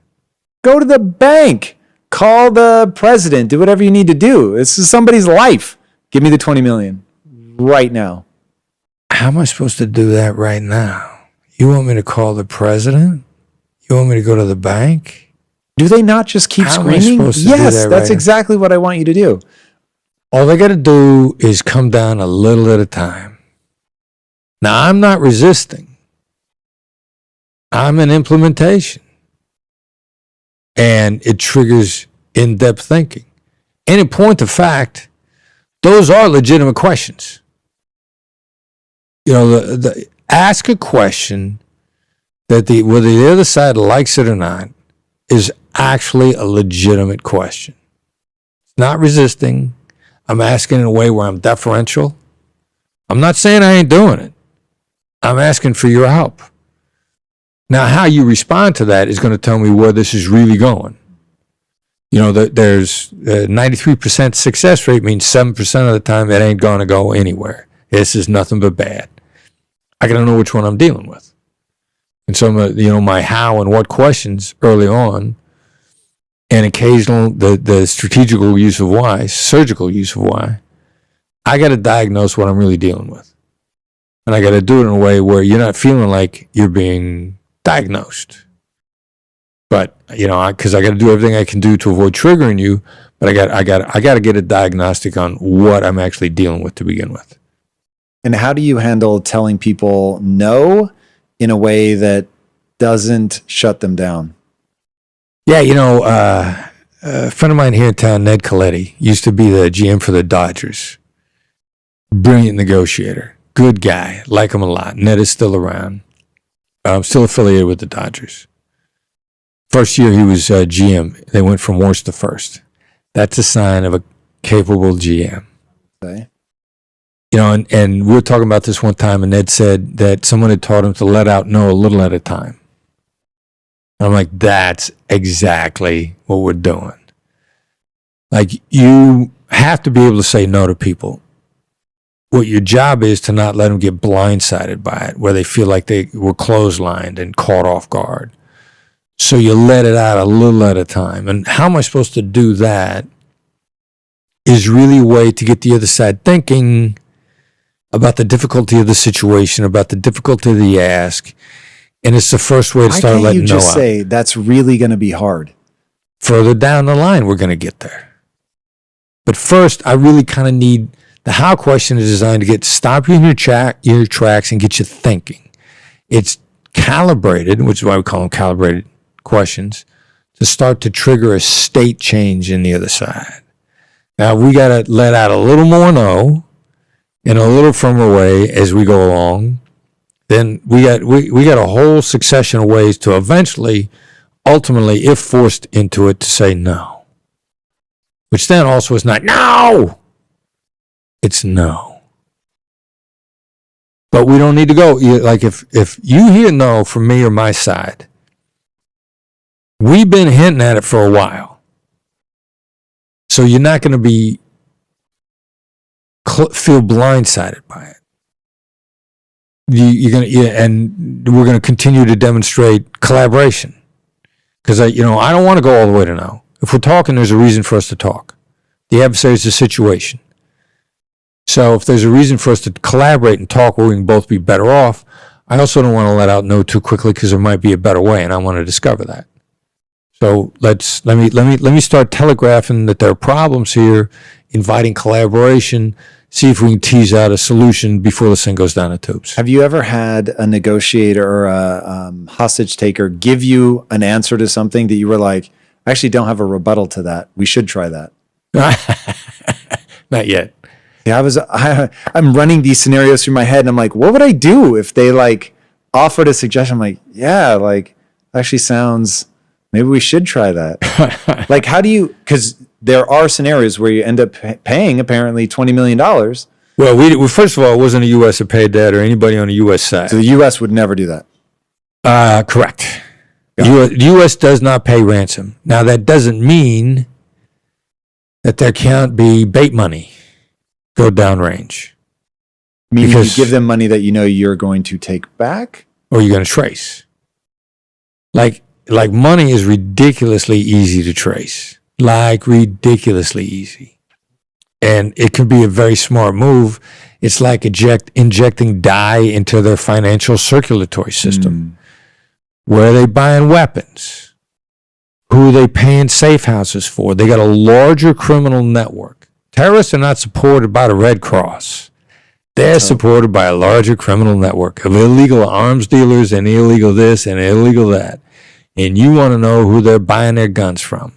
Go to the bank. Call the president. Do whatever you need to do. This is somebody's life. Give me the $20 million right now. How am I supposed to do that right now? You want me to call the president? You want me to go to the bank? Do they not just keep screaming? Yes, that's exactly what I want you to do. All they got to do is come down a little at a time. Now, I'm not resisting. I'm in implementation. And it triggers in-depth thinking. And in point of fact, those are legitimate questions. ask a question that whether the other side likes it or not is actually a legitimate question. It's not resisting. I'm asking in a way where I'm deferential. I'm not saying I ain't doing it. I'm asking for your help. Now, how you respond to that is going to tell me where this is really going. There's 93% success rate means 7% of the time it ain't going to go anywhere. This is nothing but bad. I got to know which one I'm dealing with. And so, my how and what questions early on, and occasional, the strategical use of why, surgical use of why, I got to diagnose what I'm really dealing with. And I got to do it in a way where you're not feeling like you're being diagnosed. But, because I got to do everything I can do to avoid triggering you, but I got to get a diagnostic on what I'm actually dealing with to begin with. And how do you handle telling people no in a way that doesn't shut them down? Yeah, a friend of mine here in town, Ned Coletti, used to be the GM for the Dodgers. Brilliant negotiator. Good guy. Like him a lot. Ned is still around. Still affiliated with the Dodgers. First year he was GM. They went from worst to first. That's a sign of a capable GM. Okay. And we were talking about this one time, and Ned said that someone had taught him to let out no a little at a time. I'm like, that's exactly what we're doing. Like, you have to be able to say no to people. What your job is to not let them get blindsided by it, where they feel like they were clotheslined and caught off guard. So you let it out a little at a time. And how am I supposed to do that is really a way to get the other side thinking about the difficulty of the situation, about the difficulty of the ask. And it's the first way to start letting know out. Why can't you just say that's really going to be hard? Further down the line, we're going to get there. But first, I really kind of need the how question is designed to stop you in your tracks and get you thinking. It's calibrated, which is why we call them calibrated questions, to start to trigger a state change in the other side. Now, we got to let out a little more no in a little firmer way as we go along. Then we got a whole succession of ways to eventually, ultimately, if forced into it, to say no. Which then also is not no. It's no. But we don't need to go. Like, if you hear no from me or my side, we've been hinting at it for a while. So you're not going to feel blindsided by it. And we're going to continue to demonstrate collaboration. Because I don't want to go all the way to no. If we're talking, there's a reason for us to talk. The adversary is a situation. So if there's a reason for us to collaborate and talk where we can both be better off, I also don't want to let out no too quickly because there might be a better way, and I want to discover that. So let me start telegraphing that there are problems here, inviting collaboration, see if we can tease out a solution before this thing goes down the tubes. Have you ever had a negotiator or a hostage taker give you an answer to something that you were like, I actually don't have a rebuttal to that. We should try that. Not yet. Yeah, I'm running these scenarios through my head, and I'm like, what would I do if they offered a suggestion? I'm like, yeah, actually sounds, maybe we should try that. How do you, because there are scenarios where you end up paying apparently $20 million. Well, we first of all, it wasn't the U.S. that paid that or anybody on the U.S. side. So the U.S. would never do that. Correct. The U.S. does not pay ransom. Now, that doesn't mean that there can't be bait money go downrange. Meaning you give them money that you know you're going to take back? Or you're going to trace. Like money is ridiculously easy to trace. Ridiculously easy. And it can be a very smart move. It's like injecting dye into their financial circulatory system. Where are they buying weapons? Who are they paying safe houses for? They got a larger criminal network. Terrorists are not supported by the Red Cross. They're supported by a larger criminal network of illegal arms dealers and illegal this and illegal that. And you want to know who they're buying their guns from.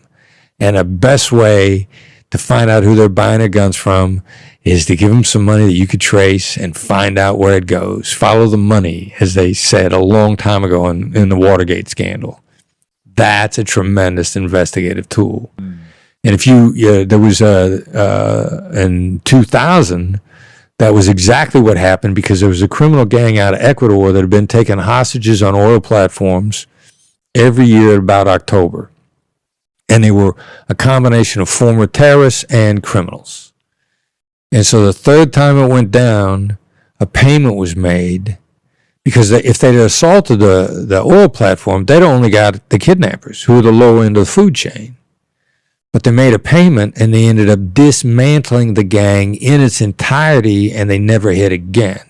And the best way to find out who they're buying their guns from is to give them some money that you could trace and find out where it goes. Follow the money, as they said a long time ago in the Watergate scandal. That's a tremendous investigative tool. And if there was in 2000, that was exactly what happened, because there was a criminal gang out of Ecuador that had been taking hostages on oil platforms every year about October. And they were a combination of former terrorists and criminals. And so the third time it went down, a payment was made, because if they'd assaulted the oil platform, they'd only got the kidnappers, who were the lower end of the food chain. But they made a payment, and they ended up dismantling the gang in its entirety, and they never hit again.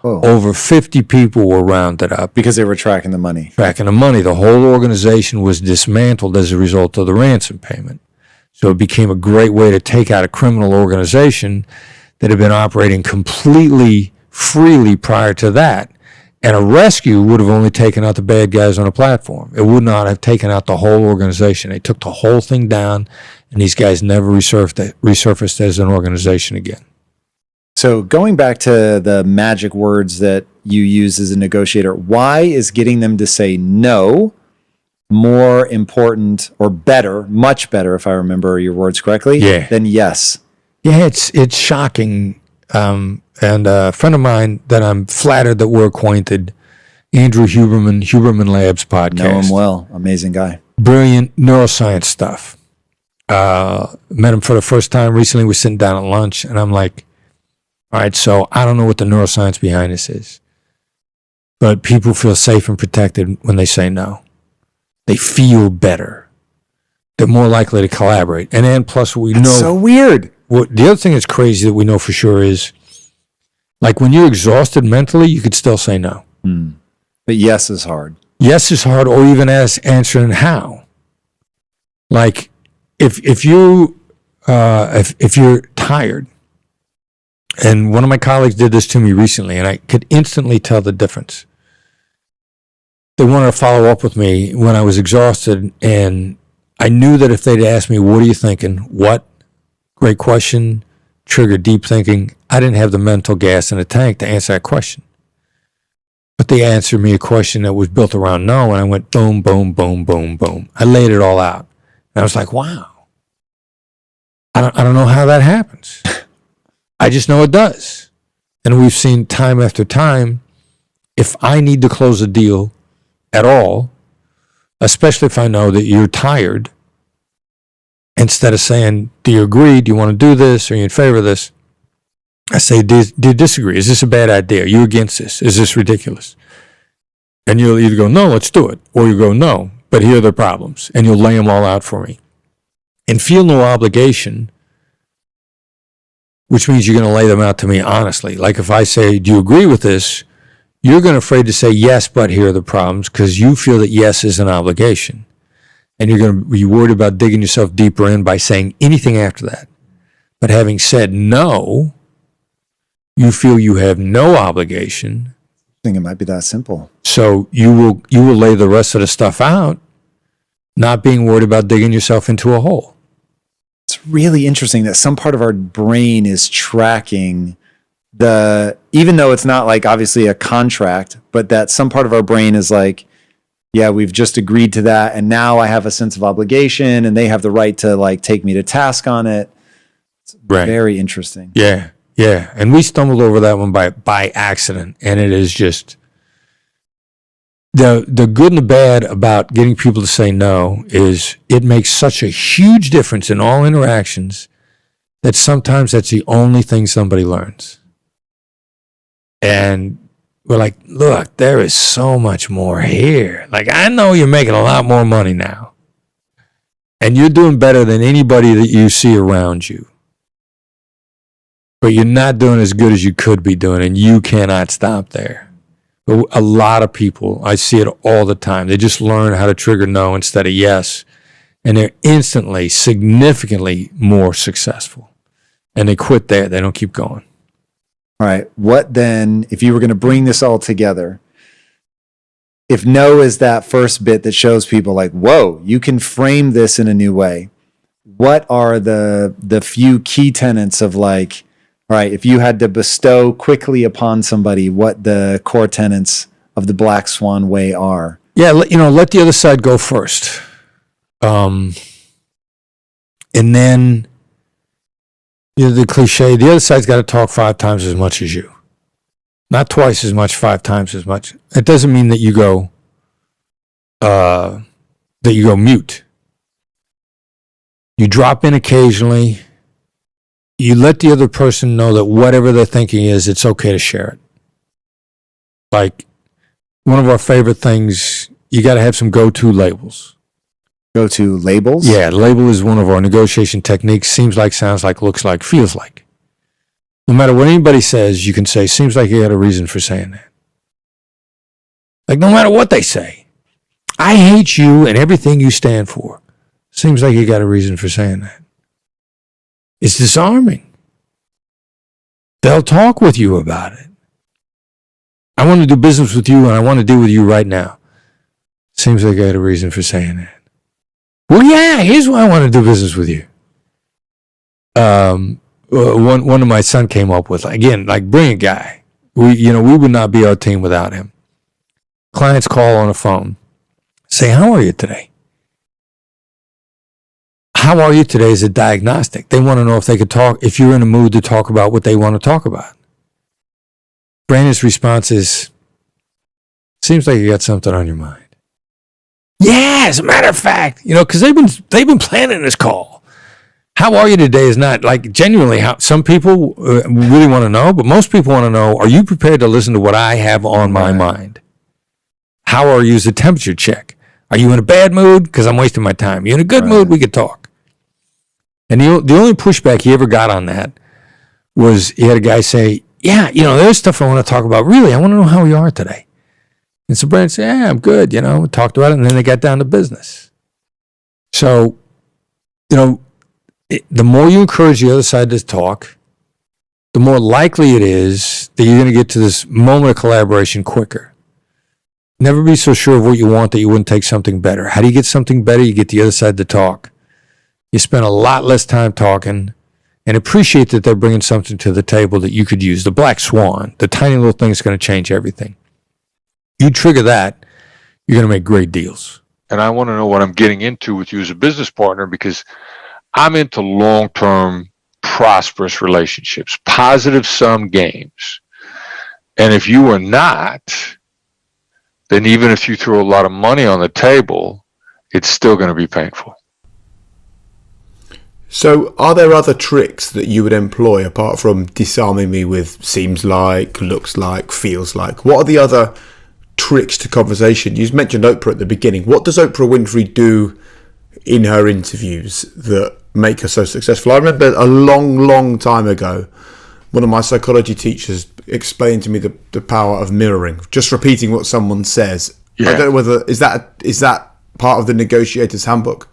Oh. Over 50 people were rounded up. Because they were tracking the money. Tracking the money. The whole organization was dismantled as a result of the ransom payment. So it became a great way to take out a criminal organization that had been operating completely freely prior to that. And a rescue would have only taken out the bad guys on a platform. It would not have taken out the whole organization. They took the whole thing down, and these guys never resurfaced as an organization again. So going back to the magic words that you use as a negotiator, why is getting them to say no more important or better, much better, if I remember your words correctly, than yes? Yeah, it's shocking. And a friend of mine that I'm flattered that we're acquainted, Andrew Huberman, Huberman Labs podcast. Know him well. Amazing guy. Brilliant neuroscience stuff. Met him for the first time recently. We're sitting down at lunch, and I'm like, all right, so I don't know what the neuroscience behind this is, but people feel safe and protected when they say no. They feel better. They're more likely to collaborate. And then plus we know. So weird. The other thing that's crazy that we know for sure is, like, when you're exhausted mentally, you could still say no. But yes is hard. Yes is hard, or even answering how. Like, if you're tired, and one of my colleagues did this to me recently, and I could instantly tell the difference. They wanted to follow up with me when I was exhausted, and I knew that if they'd asked me, "What are you thinking?" What? Great question. Trigger deep thinking. I didn't have the mental gas in the tank to answer that question. But they answered me a question that was built around no, and I went boom, boom, boom, boom, boom. I laid it all out. And I was like, wow. I don't know how that happens. I just know it does. And we've seen time after time, if I need to close a deal at all, especially if I know that you're tired, instead of saying, do you agree? Do you want to do this? Are you in favor of this? I say, do you disagree? Is this a bad idea? Are you against this? Is this ridiculous? And you'll either go, no, let's do it. Or you go, no, but here are the problems. And you'll lay them all out for me. And feel no obligation, which means you're going to lay them out to me honestly. Like if I say, do you agree with this? You're going to afraid to say yes, but here are the problems, because you feel that yes is an obligation. And you're going to be worried about digging yourself deeper in by saying anything after that. But having said no, you feel you have no obligation. I think it might be that simple. So you will lay the rest of the stuff out, not being worried about digging yourself into a hole. It's really interesting that some part of our brain is tracking even though it's not like obviously a contract, but that some part of our brain is like, yeah, we've just agreed to that, and now I have a sense of obligation, and they have the right to like take me to task on it. It's very interesting. Yeah, yeah. And we stumbled over that one by accident, and it is just the good and the bad about getting people to say no is it makes such a huge difference in all interactions that sometimes that's the only thing somebody learns. And we're like, look, there is so much more here. Like, I know you're making a lot more money now. And you're doing better than anybody that you see around you. But you're not doing as good as you could be doing, and you cannot stop there. But a lot of people, I see it all the time. They just learn how to trigger no instead of yes. And they're instantly, significantly more successful. And they quit there. They don't keep going. All right. What then, if you were going to bring this all together, if no is that first bit that shows people like, whoa, you can frame this in a new way, what are the few key tenets of like, all right, if you had to bestow quickly upon somebody, what the core tenets of the Black Swan way are? Yeah, let the other side go first. And then, the cliche, the other side's got to talk 5 times as much as you. Not twice as much, 5 times as much. It doesn't mean that you go mute. You drop in occasionally. You let the other person know that whatever they're thinking is, it's okay to share it. Like, one of our favorite things, you got to have some go-to labels. Go-to labels? Yeah, label is one of our negotiation techniques. Seems like, sounds like, looks like, feels like. No matter what anybody says, you can say, seems like you had a reason for saying that. Like, no matter what they say, I hate you and everything you stand for. Seems like you got a reason for saying that. It's disarming. They'll talk with you about it. I want to do business with you and I want to deal with you right now. Seems like I had a reason for saying that. Well, yeah, here's why I want to do business with you. One of my son came up with, again, like, brilliant guy. We would not be our team without him. Clients call on the phone, say, how are you today? How are you today is a diagnostic. They want to know if they could talk, if you're in a mood to talk about what they want to talk about. Brandon's response is, seems like you got something on your mind. Yeah, as a matter of fact, because they've been planning this call. How are you today is not, like, genuinely how some people really want to know, but most people want to know, are you prepared to listen to what I have on my mind? How are you is a temperature check. Are you in a bad mood? Because I'm wasting my time. You in a good mood? We could talk. And the only pushback he ever got on that was he had a guy say, yeah, there's stuff I want to talk about. Really, I want to know how you are today. And so Brandon said, yeah, I'm good. We talked about it, and then they got down to business. So, the more you encourage the other side to talk, the more likely it is that you're going to get to this moment of collaboration quicker. Never be so sure of what you want that you wouldn't take something better. How do you get something better? You get the other side to talk. You spend a lot less time talking and appreciate that they're bringing something to the table that you could use. The black swan, the tiny little thing that's going to change everything. You trigger that, you're going to make great deals. And I want to know what I'm getting into with you as a business partner, because I'm into long-term, prosperous relationships, positive sum games. And if you are not, then even if you throw a lot of money on the table, it's still going to be painful. So are there other tricks that you would employ apart from disarming me with seems like, looks like, feels like? What are the other tricks to conversation? You mentioned Oprah at the beginning. What does Oprah Winfrey do in her interviews that make her so successful? I remember a long time ago, one of my psychology teachers explained to me the power of mirroring, just repeating what someone says. Yeah. I don't know whether is that part of the negotiator's handbook.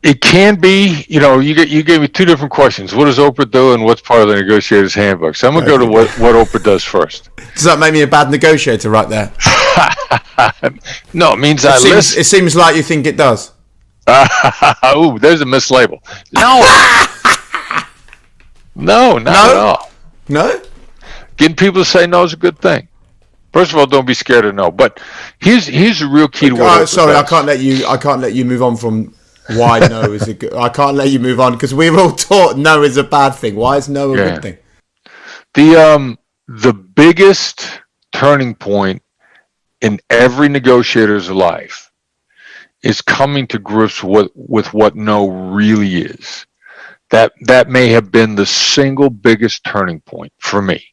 It can be. You gave me 2 different questions. What does Oprah do, and what's part of the negotiator's handbook? So I'm gonna go to what Oprah does first. Does that make me a bad negotiator right there? No, it means listen. It seems like you think it does. Oh, there's a mislabel. No. No, not at all. No? Getting people to say no is a good thing. First of all, don't be scared of no. But here's a real key to what. Sorry, I can't let you move on from why no is a good. I can't let you move on because we were all taught no is a bad thing. Why is no a good thing? The biggest turning point in every negotiator's life is coming to grips with what no really is. That may have been the single biggest turning point for me.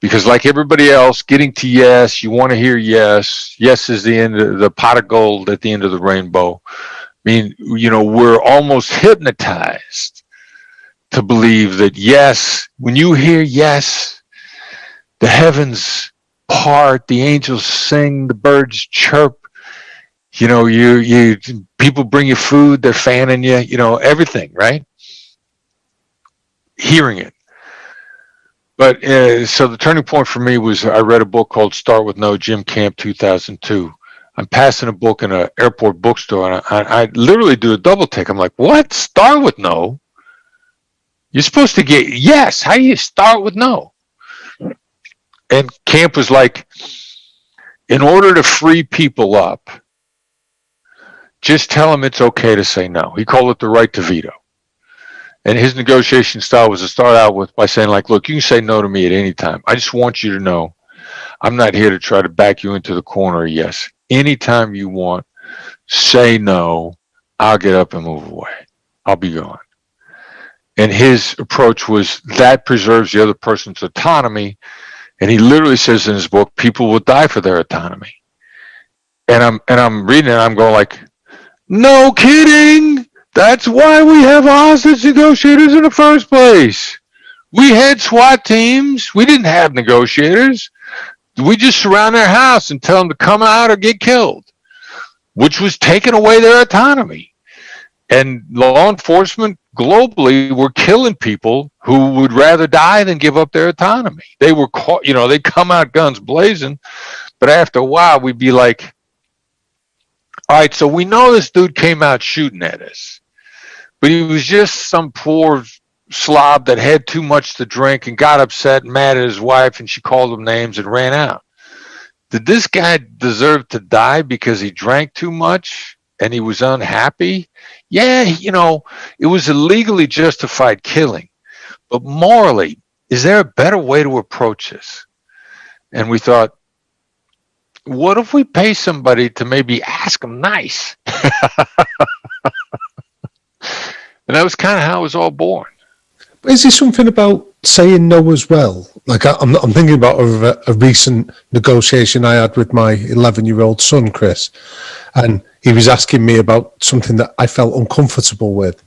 Because like everybody else, getting to yes, you want to hear yes. Yes is the end of the pot of gold at the end of the rainbow. I mean, we're almost hypnotized to believe that yes, when you hear yes, the heavens part, the angels sing, the birds chirp, you people bring you food, they're fanning you, everything, right? Hearing it. But so the turning point for me was I read a book called Start With No, Jim Camp, 2002. I'm passing a book in an airport bookstore, and I literally do a double take. I'm like, what? Start with no? You're supposed to get yes. How do you start with no? And Camp was like, in order to free people up, just tell them it's okay to say no. He called it the right to veto. And his negotiation style was to start out with by saying, like, look, you can say no to me at any time. I just want you to know I'm not here to try to back you into the corner. Yes. Anytime you want, say no. I'll get up and move away. I'll be gone. And his approach was that preserves the other person's autonomy. And he literally says in his book, people will die for their autonomy. And I'm reading it, and I'm going like, no kidding. That's why we have hostage negotiators in the first place. We had SWAT teams. We didn't have negotiators. We just surround their house and tell them to come out or get killed, which was taking away their autonomy. And law enforcement globally were killing people who would rather die than give up their autonomy. They were caught, they'd come out guns blazing, but after a while we'd be like, all right, so we know this dude came out shooting at us, but he was just some poor slob that had too much to drink and got upset and mad at his wife, and she called him names and ran out. Did this guy deserve to die because he drank too much and he was unhappy? Yeah, it was a legally justified killing. But morally, is there a better way to approach this? And we thought, what if we pay somebody to maybe ask them nice? And that was kind of how it was all born. Is there something about saying no as well? Like I'm thinking about a recent negotiation I had with my 11-year-old son, Chris, and he was asking me about something that I felt uncomfortable with.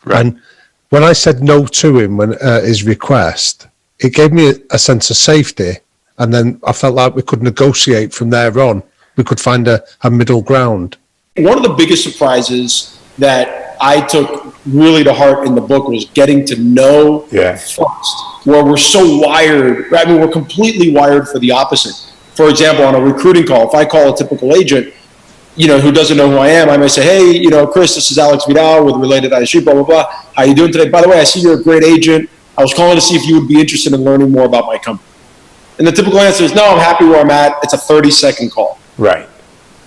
Right. And when I said no to him, when his request, it gave me a sense of safety. And then I felt like we could negotiate from there on. We could find a middle ground. One of the biggest surprises that I took really to heart in the book was getting to know first, where we're so wired. I mean, we're completely wired for the opposite. For example, on a recruiting call, if I call a typical agent, who doesn't know who I am, I may say, hey, Chris, this is Alex Vidal with Related ISG, blah, blah, blah. How you doing today? By the way, I see you're a great agent. I was calling to see if you would be interested in learning more about my company. And the typical answer is, no, I'm happy where I'm at. It's a 30-second call. Right.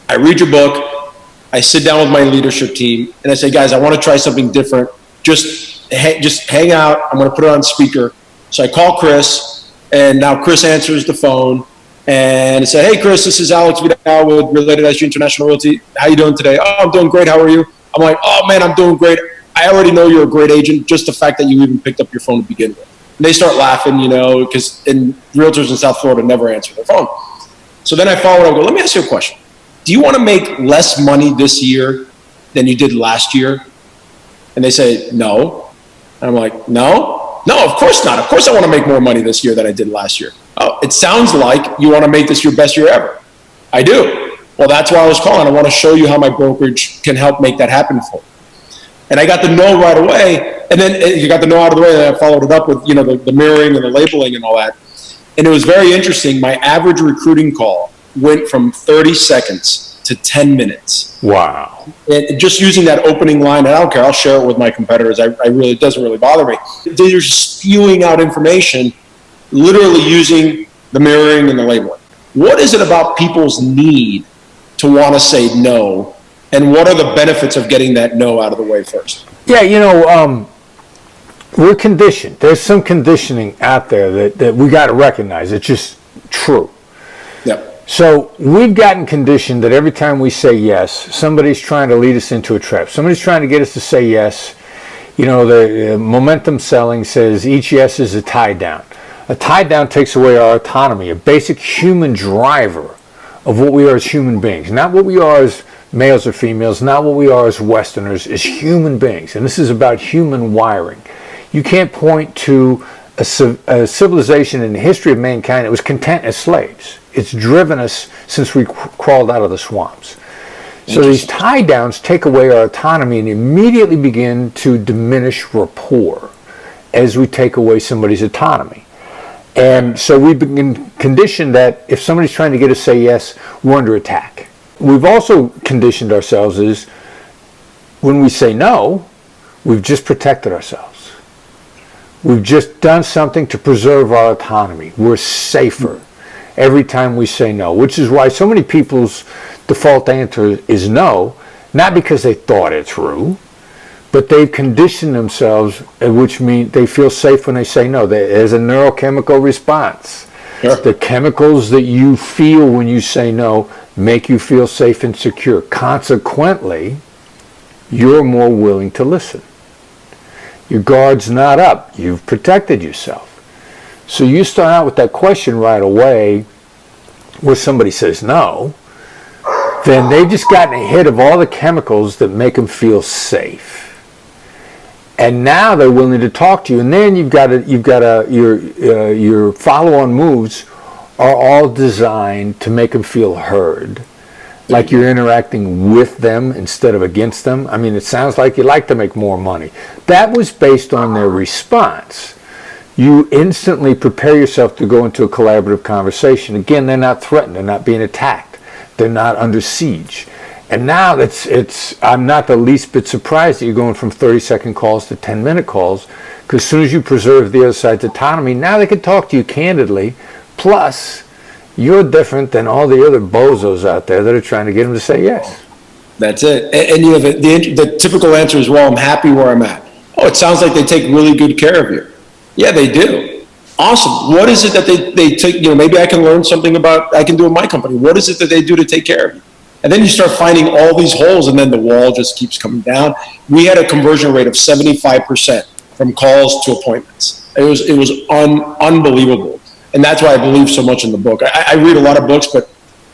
I read your book. I sit down with my leadership team, and I say, guys, I want to try something different. Just hang out. I'm going to put it on speaker. So I call Chris, and now Chris answers the phone. And I say, hey, Chris, this is Alex Vidal with Related ISG International Realty. How you doing today? Oh, I'm doing great. How are you? I'm like, oh, man, I'm doing great. I already know you're a great agent, just the fact that you even picked up your phone to begin with. And they start laughing, because realtors in South Florida never answer their phone. So then I follow up and go, let me ask you a question. Do you want to make less money this year than you did last year? And they say, no. And I'm like, no, of course not. Of course I want to make more money this year than I did last year. Oh, it sounds like you want to make this your best year ever. I do. Well, that's why I was calling. I want to show you how my brokerage can help make that happen for you. And I got the no right away. And then you got the no out of the way, and I followed it up with, the mirroring and the labeling and all that. And it was very interesting. My average recruiting call went from 30 seconds to 10 minutes. Wow. And just using that opening line, and I don't care, I'll share it with my competitors. It doesn't really bother me. They're spewing out information, literally using the mirroring and the labeling. What is it about people's need to want to say no? And what are the benefits of getting that no out of the way first? Yeah, we're conditioned. There's some conditioning out there that we got to recognize. It's just true. Yep. So we've gotten conditioned that every time we say yes, somebody's trying to lead us into a trap. Somebody's trying to get us to say yes. The momentum selling says each yes is a tie down. A tie down takes away our autonomy, a basic human driver of what we are as human beings. Not what we are as males or females, not what we are as Westerners, as human beings. And this is about human wiring. You can't point to a civilization in the history of mankind that was content as slaves. It's driven us since we crawled out of the swamps. So these tie downs take away our autonomy and immediately begin to diminish rapport as we take away somebody's autonomy. And so we've been conditioned that if somebody's trying to get us to say yes, we're under attack. we've also conditioned ourselves is when we say no, we've just protected ourselves. We've just done something to preserve our autonomy. We're safer every time we say no, which is why so many people's default answer is no, not because they thought it through, but they've conditioned themselves, which means they feel safe when they say no. There's a neurochemical response. Sure. The chemicals that you feel when you say no make you feel safe and secure. Consequently, you're more willing to listen. Your guard's not up. You've protected yourself. So you start out with that question right away where somebody says no, then they've just gotten a hit of all the chemicals that make them feel safe. And now they're willing to talk to you. And then your follow-on moves are all designed to make them feel heard. Like you're interacting with them instead of against them. I mean, it sounds like you like to make more money. That was based on their response. You instantly prepare yourself to go into a collaborative conversation. Again, they're not threatened. They're not being attacked. They're not under siege. And now I'm not the least bit surprised that you're going from 30-second calls to 10-minute calls, because as soon as you preserve the other side's autonomy, now they can talk to you candidly. Plus, you're different than all the other bozos out there that are trying to get them to say yes. That's it. And you know, the typical answer is, well, I'm happy where I'm at. Oh, it sounds like they take really good care of you. Yeah, they do. Awesome. What is it that they take, you know, maybe I can learn something about, I can do in my company. What is it that they do to take care of you? And then you start finding all these holes, and then the wall just keeps coming down. We had a conversion rate of 75% from calls to appointments. It was unbelievable. And that's why I believe so much in the book. I read a lot of books, but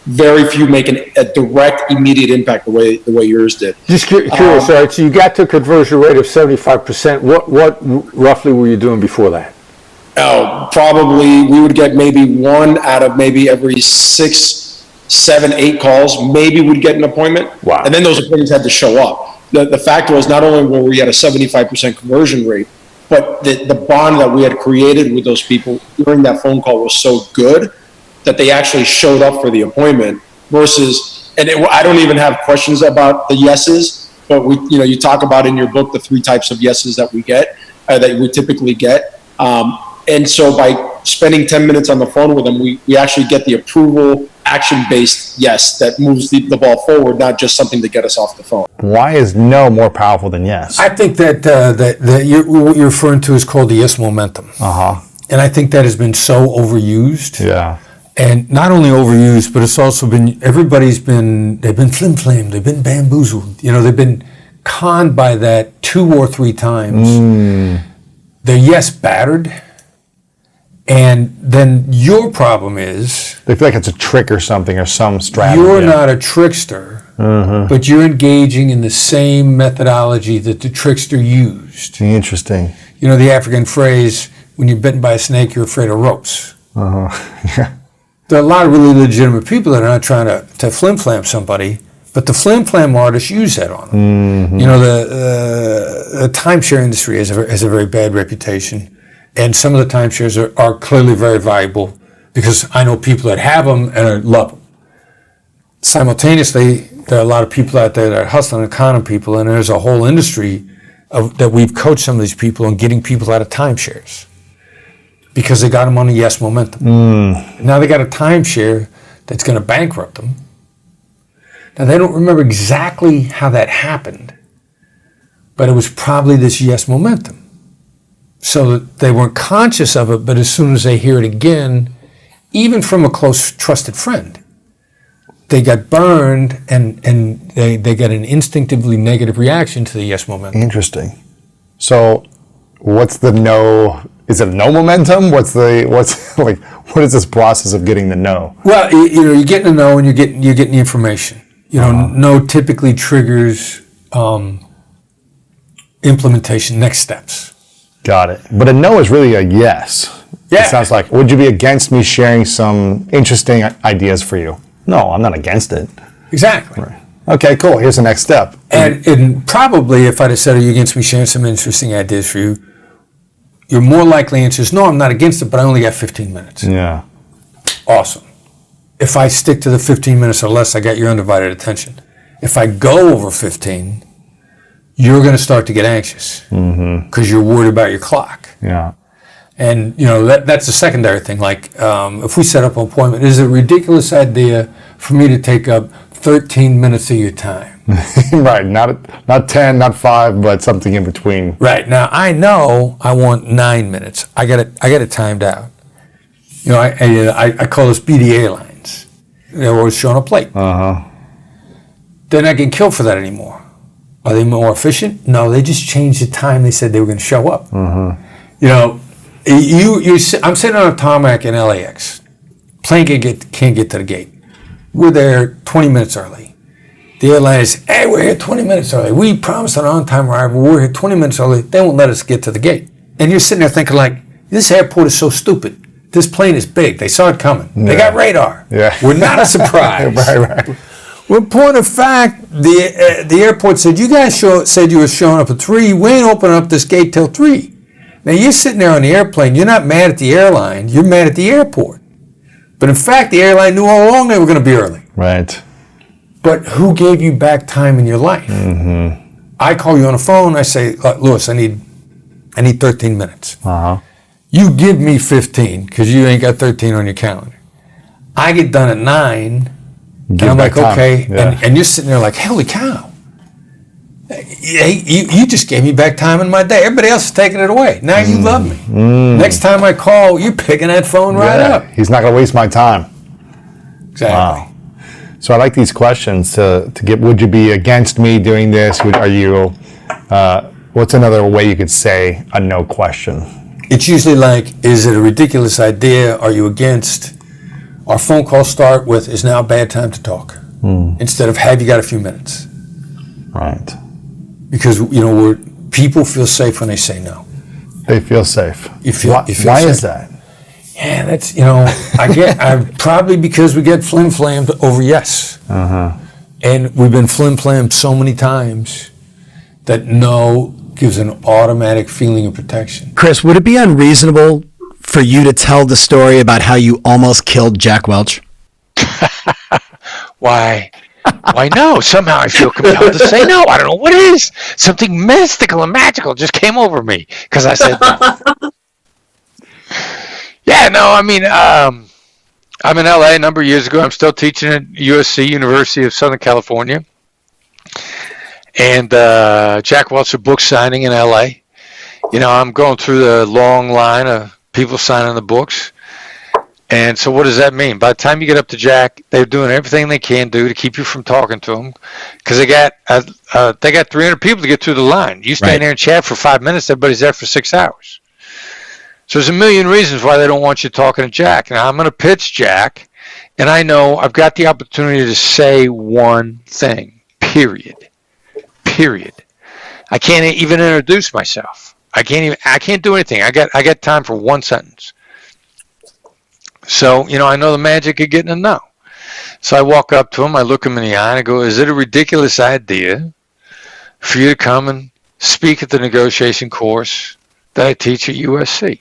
very few make a direct, immediate impact the way yours did. Just curious, all right, so you got to a conversion rate of 75%. What roughly were you doing before that? Oh, probably we would get maybe one out of maybe every 6, 7, 8 calls, maybe we'd get an appointment. Wow. And then those appointments had to show up. The fact was, not only were we at a 75% conversion rate, but the bond that we had created with those people during that phone call was so good that they actually showed up for the appointment versus, I don't even have questions about the yeses, but you talk about in your book the 3 types of yeses that we get, that we typically get. And so by spending 10 minutes on the phone with them, we actually get the approval, action-based yes that moves the ball forward, not just something to get us off the phone. Why is no more powerful than yes? I think that what you're referring to is called the yes momentum. And I think that has been so overused. Yeah. And not only overused, but it's also been, they've been flim-flammed, they've been bamboozled. You know, they've been conned by that 2 or 3 times. They're yes battered. And then your problem is, They feel like it's a trick or something, or some strategy. you're not a trickster, but you're engaging in the same methodology that the trickster used. Interesting. You know the African phrase, when you're bitten by a snake, you're afraid of ropes. Yeah. There are a lot of really legitimate people that are not trying to flim-flam somebody, but the flim-flam artists use that on them. You know, the timeshare industry has a very bad reputation. And some of the timeshares are clearly very valuable because I know people that have them and I love them. Simultaneously, there are a lot of people out there that are hustling and conning people, and there's a whole industry that we've coached some of these people on getting people out of timeshares because they got them on a yes momentum. Now they got a timeshare that's going to bankrupt them. Now they don't remember exactly how that happened, but it was probably this yes momentum. So that they weren't conscious of it, but as soon as they hear it again, even from a close, trusted friend, they got burned and they got an instinctively negative reaction to the yes momentum. Interesting. So what's the no? Is it no momentum? What is this process of getting the no? Well, you're getting a no and you're getting the information. No typically triggers implementation, next steps. Got it. But a no is really a yes. Yeah. It sounds like, would you be against me sharing some interesting ideas for you? No, I'm not against it. Exactly. Right. Okay, cool. Here's the next step. And probably if I'd have said, are you against me sharing some interesting ideas for you? Your more likely answer is, no, I'm not against it, but I only got 15 minutes. Yeah. Awesome. if I stick to the 15 minutes or less, I got your undivided attention. If I go over 15, you're going to start to get anxious because you're worried about your clock. Yeah. And, that's a secondary thing. Like, if we set up an appointment, is it a ridiculous idea for me to take up 13 minutes of your time? Right. Not 10, not 5, but something in between. Right. Now, I know I want 9 minutes. I got it timed out. I call this BDA lines. They're always showing a plate. They're not getting killed for that anymore. Are they more efficient? No, they just changed the time they said they were going to show up. I'm sitting on a tarmac in LAX. Plane can't get to the gate. We're there 20 minutes early. The airline is, hey, we're here 20 minutes early. We promised an on-time arrival. We're here 20 minutes early. They won't let us get to the gate. And you're sitting there thinking like, this airport is so stupid. This plane is big. They saw it coming. Yeah. They got radar. Yeah. We're not a surprise. Right. Well, point of fact, the airport said, you guys said you were showing up at 3. We ain't opening up this gate till 3. Now, you're sitting there on the airplane. You're not mad at the airline. You're mad at the airport. But in fact, the airline knew all along they were going to be early. Right. But who gave you back time in your life? I call you on the phone. I say, Lewis, I need 13 minutes. You give me 15 because you ain't got 13 on your calendar. I get done at 9. And I'm like, time. Okay. Yeah. And you're sitting there like, holy cow. You just gave me back time in my day. Everybody else is taking it away. Now you love me. Next time I call, you're picking that phone right up. He's not going to waste my time. Exactly. Wow. So I like these questions to get, would you be against me doing this? Are you, what's another way you could say a no question? It's usually like, is it a ridiculous idea? Are you against? Our phone calls start with, is now a bad time to talk? Instead of, have you got a few minutes? Right. Because, people feel safe when they say no. They feel safe. You feel why safe. Is that? Yeah, that's, probably because we get flim-flammed over yes. And we've been flim-flammed so many times that no gives an automatic feeling of protection. Chris, would it be unreasonable for you to tell the story about how you almost killed Jack Welch? Why no? Somehow I feel compelled to say no. I don't know what it is. Something mystical and magical just came over me because I said no. Yeah, no, I mean, I'm in LA a number of years ago. I'm still teaching at USC, University of Southern California. And Jack Welch, a book signing in LA. I'm going through the long line of people signing the books. And so what does that mean? By the time you get up to Jack, they're doing everything they can do to keep you from talking to him because they got 300 people to get through the line. You stand there and chat for 5 minutes, everybody's there for 6 hours. So there's a million reasons why they don't want you talking to Jack. Now, I'm going to pitch Jack, and I know I've got the opportunity to say one thing, period. I can't even introduce myself. I can't do anything. I got time for one sentence. So, I know the magic of getting a no. So I walk up to him, I look him in the eye, and I go, is it a ridiculous idea for you to come and speak at the negotiation course that I teach at USC?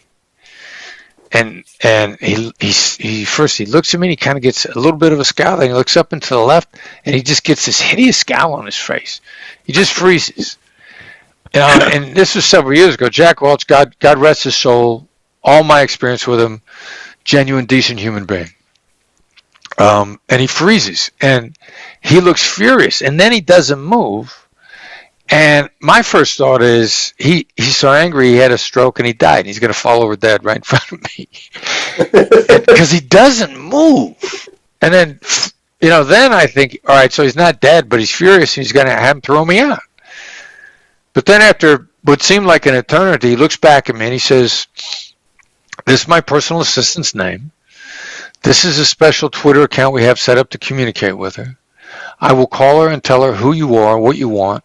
And he first looks at me and he kind of gets a little bit of a scowl, and he looks up and to the left and he just gets this hideous scowl on his face. He just freezes. And this was several years ago. Jack Welch, God rest his soul, all my experience with him, genuine, decent human being. And he freezes and he looks furious, and then he doesn't move. And my first thought is he's so angry he had a stroke and he died. And he's going to fall over dead right in front of me because he doesn't move. And then, then I think, all right, so he's not dead, but he's furious and he's going to have him throw me out. But then after what seemed like an eternity, he looks back at me and he says, this is my personal assistant's name. This is a special Twitter account we have set up to communicate with her. I will call her and tell her who you are, what you want.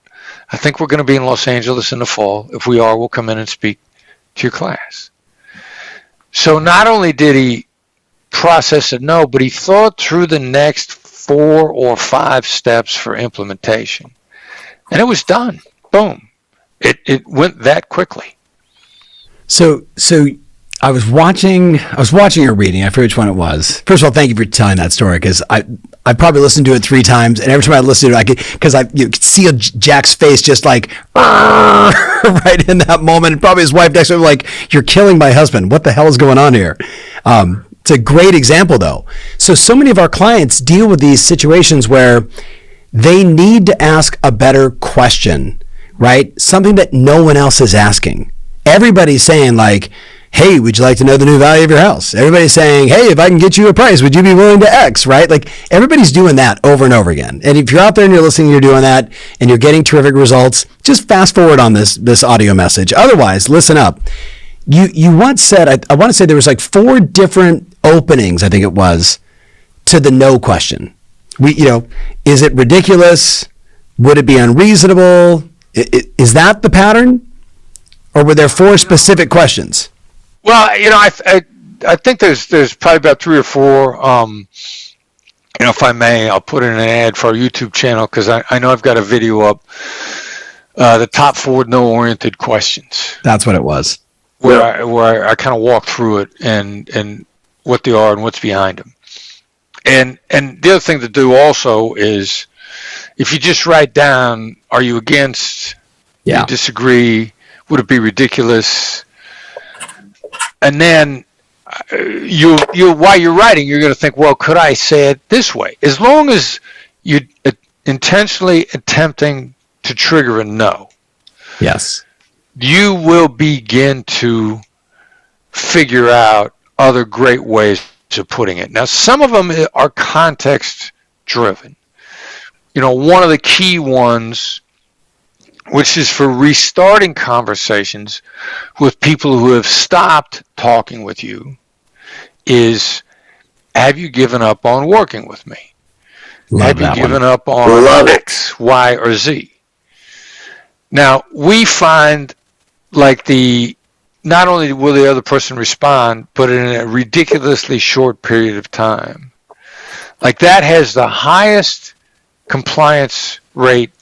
I think we're going to be in Los Angeles in the fall. If we are, we'll come in and speak to your class. So not only did he process a no, but he thought through the next 4 or 5 steps for implementation. And it was done. Boom. It went that quickly. So I was watching your reading. I forget which one it was. First of all, thank you for telling that story, because I probably listened to it 3 times, and every time I listened to it, you could see Jack's face just like right in that moment, and probably his wife next to him like, "You're killing my husband. What the hell is going on here?" It's a great example, though. So many of our clients deal with these situations where they need to ask a better question, right? Something that no one else is asking. Everybody's saying like, "Hey, would you like to know the new value of your house?" Everybody's saying, "Hey, if I can get you a price, would you be willing to X?" Right? Like, everybody's doing that over and over again. And if you're out there and you're listening, you're doing that, and you're getting terrific results, just fast forward on this audio message. Otherwise, listen up. You once said, I want to say there was like 4 different openings, I think it was, to the no question. Is it ridiculous? Would it be unreasonable? Is that the pattern? Or were there 4 specific questions? Well, I think there's probably about 3 or 4. If I may, I'll put in an ad for our YouTube channel, because I know I've got a video up. The top 4 NoOriented questions. That's what it was. Where I kind of walk through it and what they are and what's behind them. And the other thing to do also is, if you just write down, are you against? Yeah. You disagree? Would it be ridiculous? And then you while you're writing, you're going to think, well, could I say it this way? As long as you're intentionally attempting to trigger a no. Yes. You will begin to figure out other great ways of putting it. Now, some of them are context driven. One of the key ones, which is for restarting conversations with people who have stopped talking with you, is, have you given up on working with me? Have you given up on X, Y, or Z? Now, we find like not only will the other person respond, but in a ridiculously short period of time. Like, that has the highest compliance rate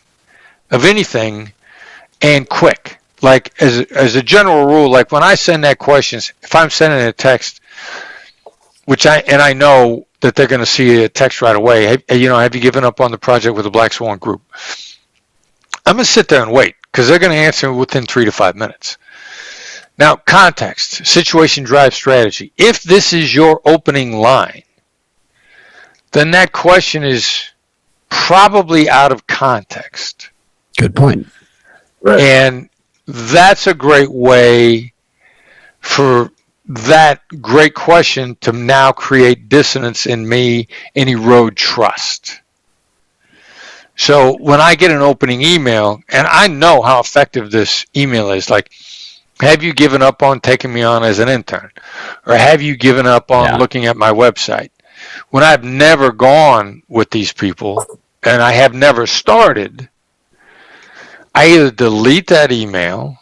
of anything, and quick. Like, as a general rule, like when I send that questions, if I'm sending a text, I know that they're going to see a text right away. Have you given up on the project with the Black Swan Group? I'm going to sit there and wait, because they're going to answer within 3 to 5 minutes. Now, context, situation drives strategy. If this is your opening line, then that question is probably out of context. Good point. Right. And that's a great way for that great question to now create dissonance in me and erode trust. So when I get an opening email, and I know how effective this email is, like, have you given up on taking me on as an intern? Or have you given up on looking at my website? When I've never gone with these people, and I have never started, I either delete that email,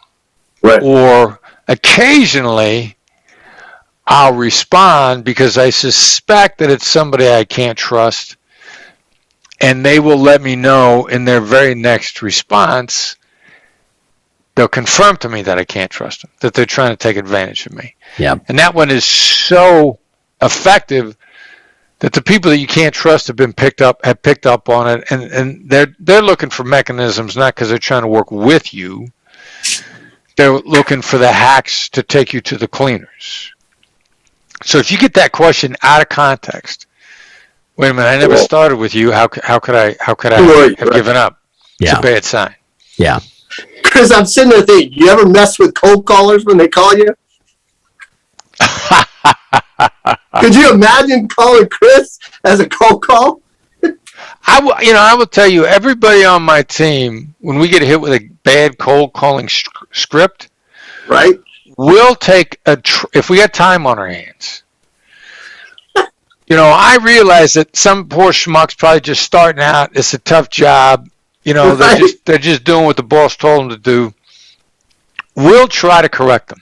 or occasionally I'll respond because I suspect that it's somebody I can't trust, and they will let me know in their very next response. They'll confirm to me that I can't trust them, that they're trying to take advantage of me. Yeah. And that one is so effective that the people that you can't trust have picked up on it, and they're looking for mechanisms, not because they're trying to work with you. They're looking for the hacks to take you to the cleaners. So if you get that question out of context, wait a minute, I never started with you. How could I have given up? It's a bad sign. Yeah. Chris, I'm sitting there thinking, you ever mess with cold callers when they call you? Could you imagine calling Chris as a cold call? I will tell you, everybody on my team, when we get hit with a bad cold calling script, right? We'll take if we got time on our hands. I realize that some poor schmuck's probably just starting out. It's a tough job. They're just doing what the boss told them to do. We'll try to correct them.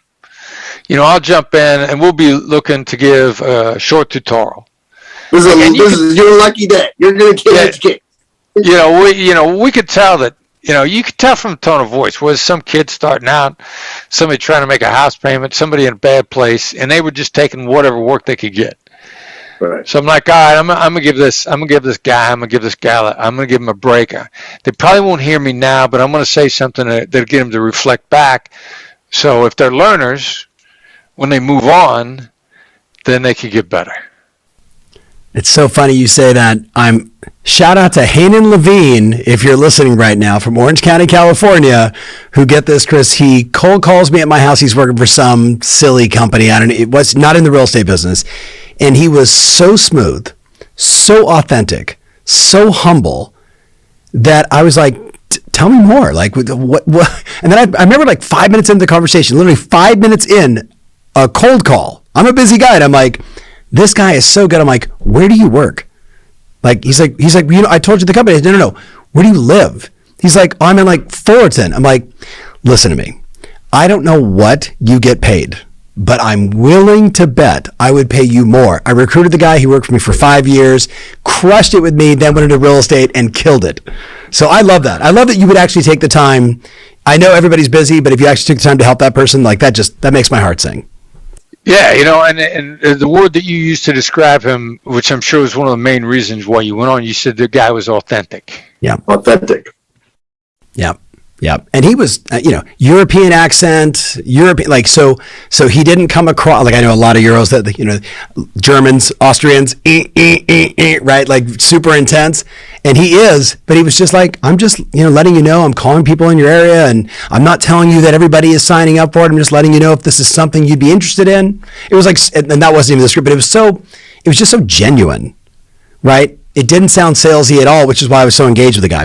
I'll jump in and we'll be looking to give a short tutorial. This is your lucky day. You're going to get educated. We could tell that, You could tell from the tone of voice. Was some kid starting out, somebody trying to make a house payment, somebody in a bad place, and they were just taking whatever work they could get. Right. So I'm like, all right, I'm gonna give this guy a break. They probably won't hear me now, but I'm gonna say something that'll get them to reflect back. So if they're learners, when they move on, then they can get better. It's so funny you say that. Shout out to Hanan Levine, if you're listening right now, from Orange County, California, who, get this, Chris, he cold calls me at my house. He's working for some silly company. It was not in the real estate business. And he was so smooth, so authentic, so humble that I was like, tell me more. Like, what? And then I remember, like, 5 minutes into the conversation, literally 5 minutes in, a cold call. I'm a busy guy. And I'm like, this guy is so good. I'm like, where do you work? Like, he's like, I told you the company. No. Where do you live? He's like, I'm in, like, Fullerton. I'm like, listen to me. I don't know what you get paid, but I'm willing to bet I would pay you more. I recruited the guy. He worked for me for 5 years, crushed it with me, then went into real estate and killed it. So I love that. I love that you would actually take the time. I know everybody's busy, but if you actually took the time to help that person, like, that makes my heart sing. Yeah, and the word that you used to describe him, which I'm sure was one of the main reasons why you went on, you said the guy was authentic. Yeah. Authentic. Yeah. Yeah. And he was, European accent, like, so he didn't come across, like, I know a lot of Euros that, Germans, Austrians, right? Like, super intense. And he is, but he was just like, I'm just, letting you know, I'm calling people in your area, and I'm not telling you that everybody is signing up for it. I'm just letting you know if this is something you'd be interested in. It was like, and that wasn't even the script, but it was just so genuine, right? It didn't sound salesy at all, which is why I was so engaged with the guy.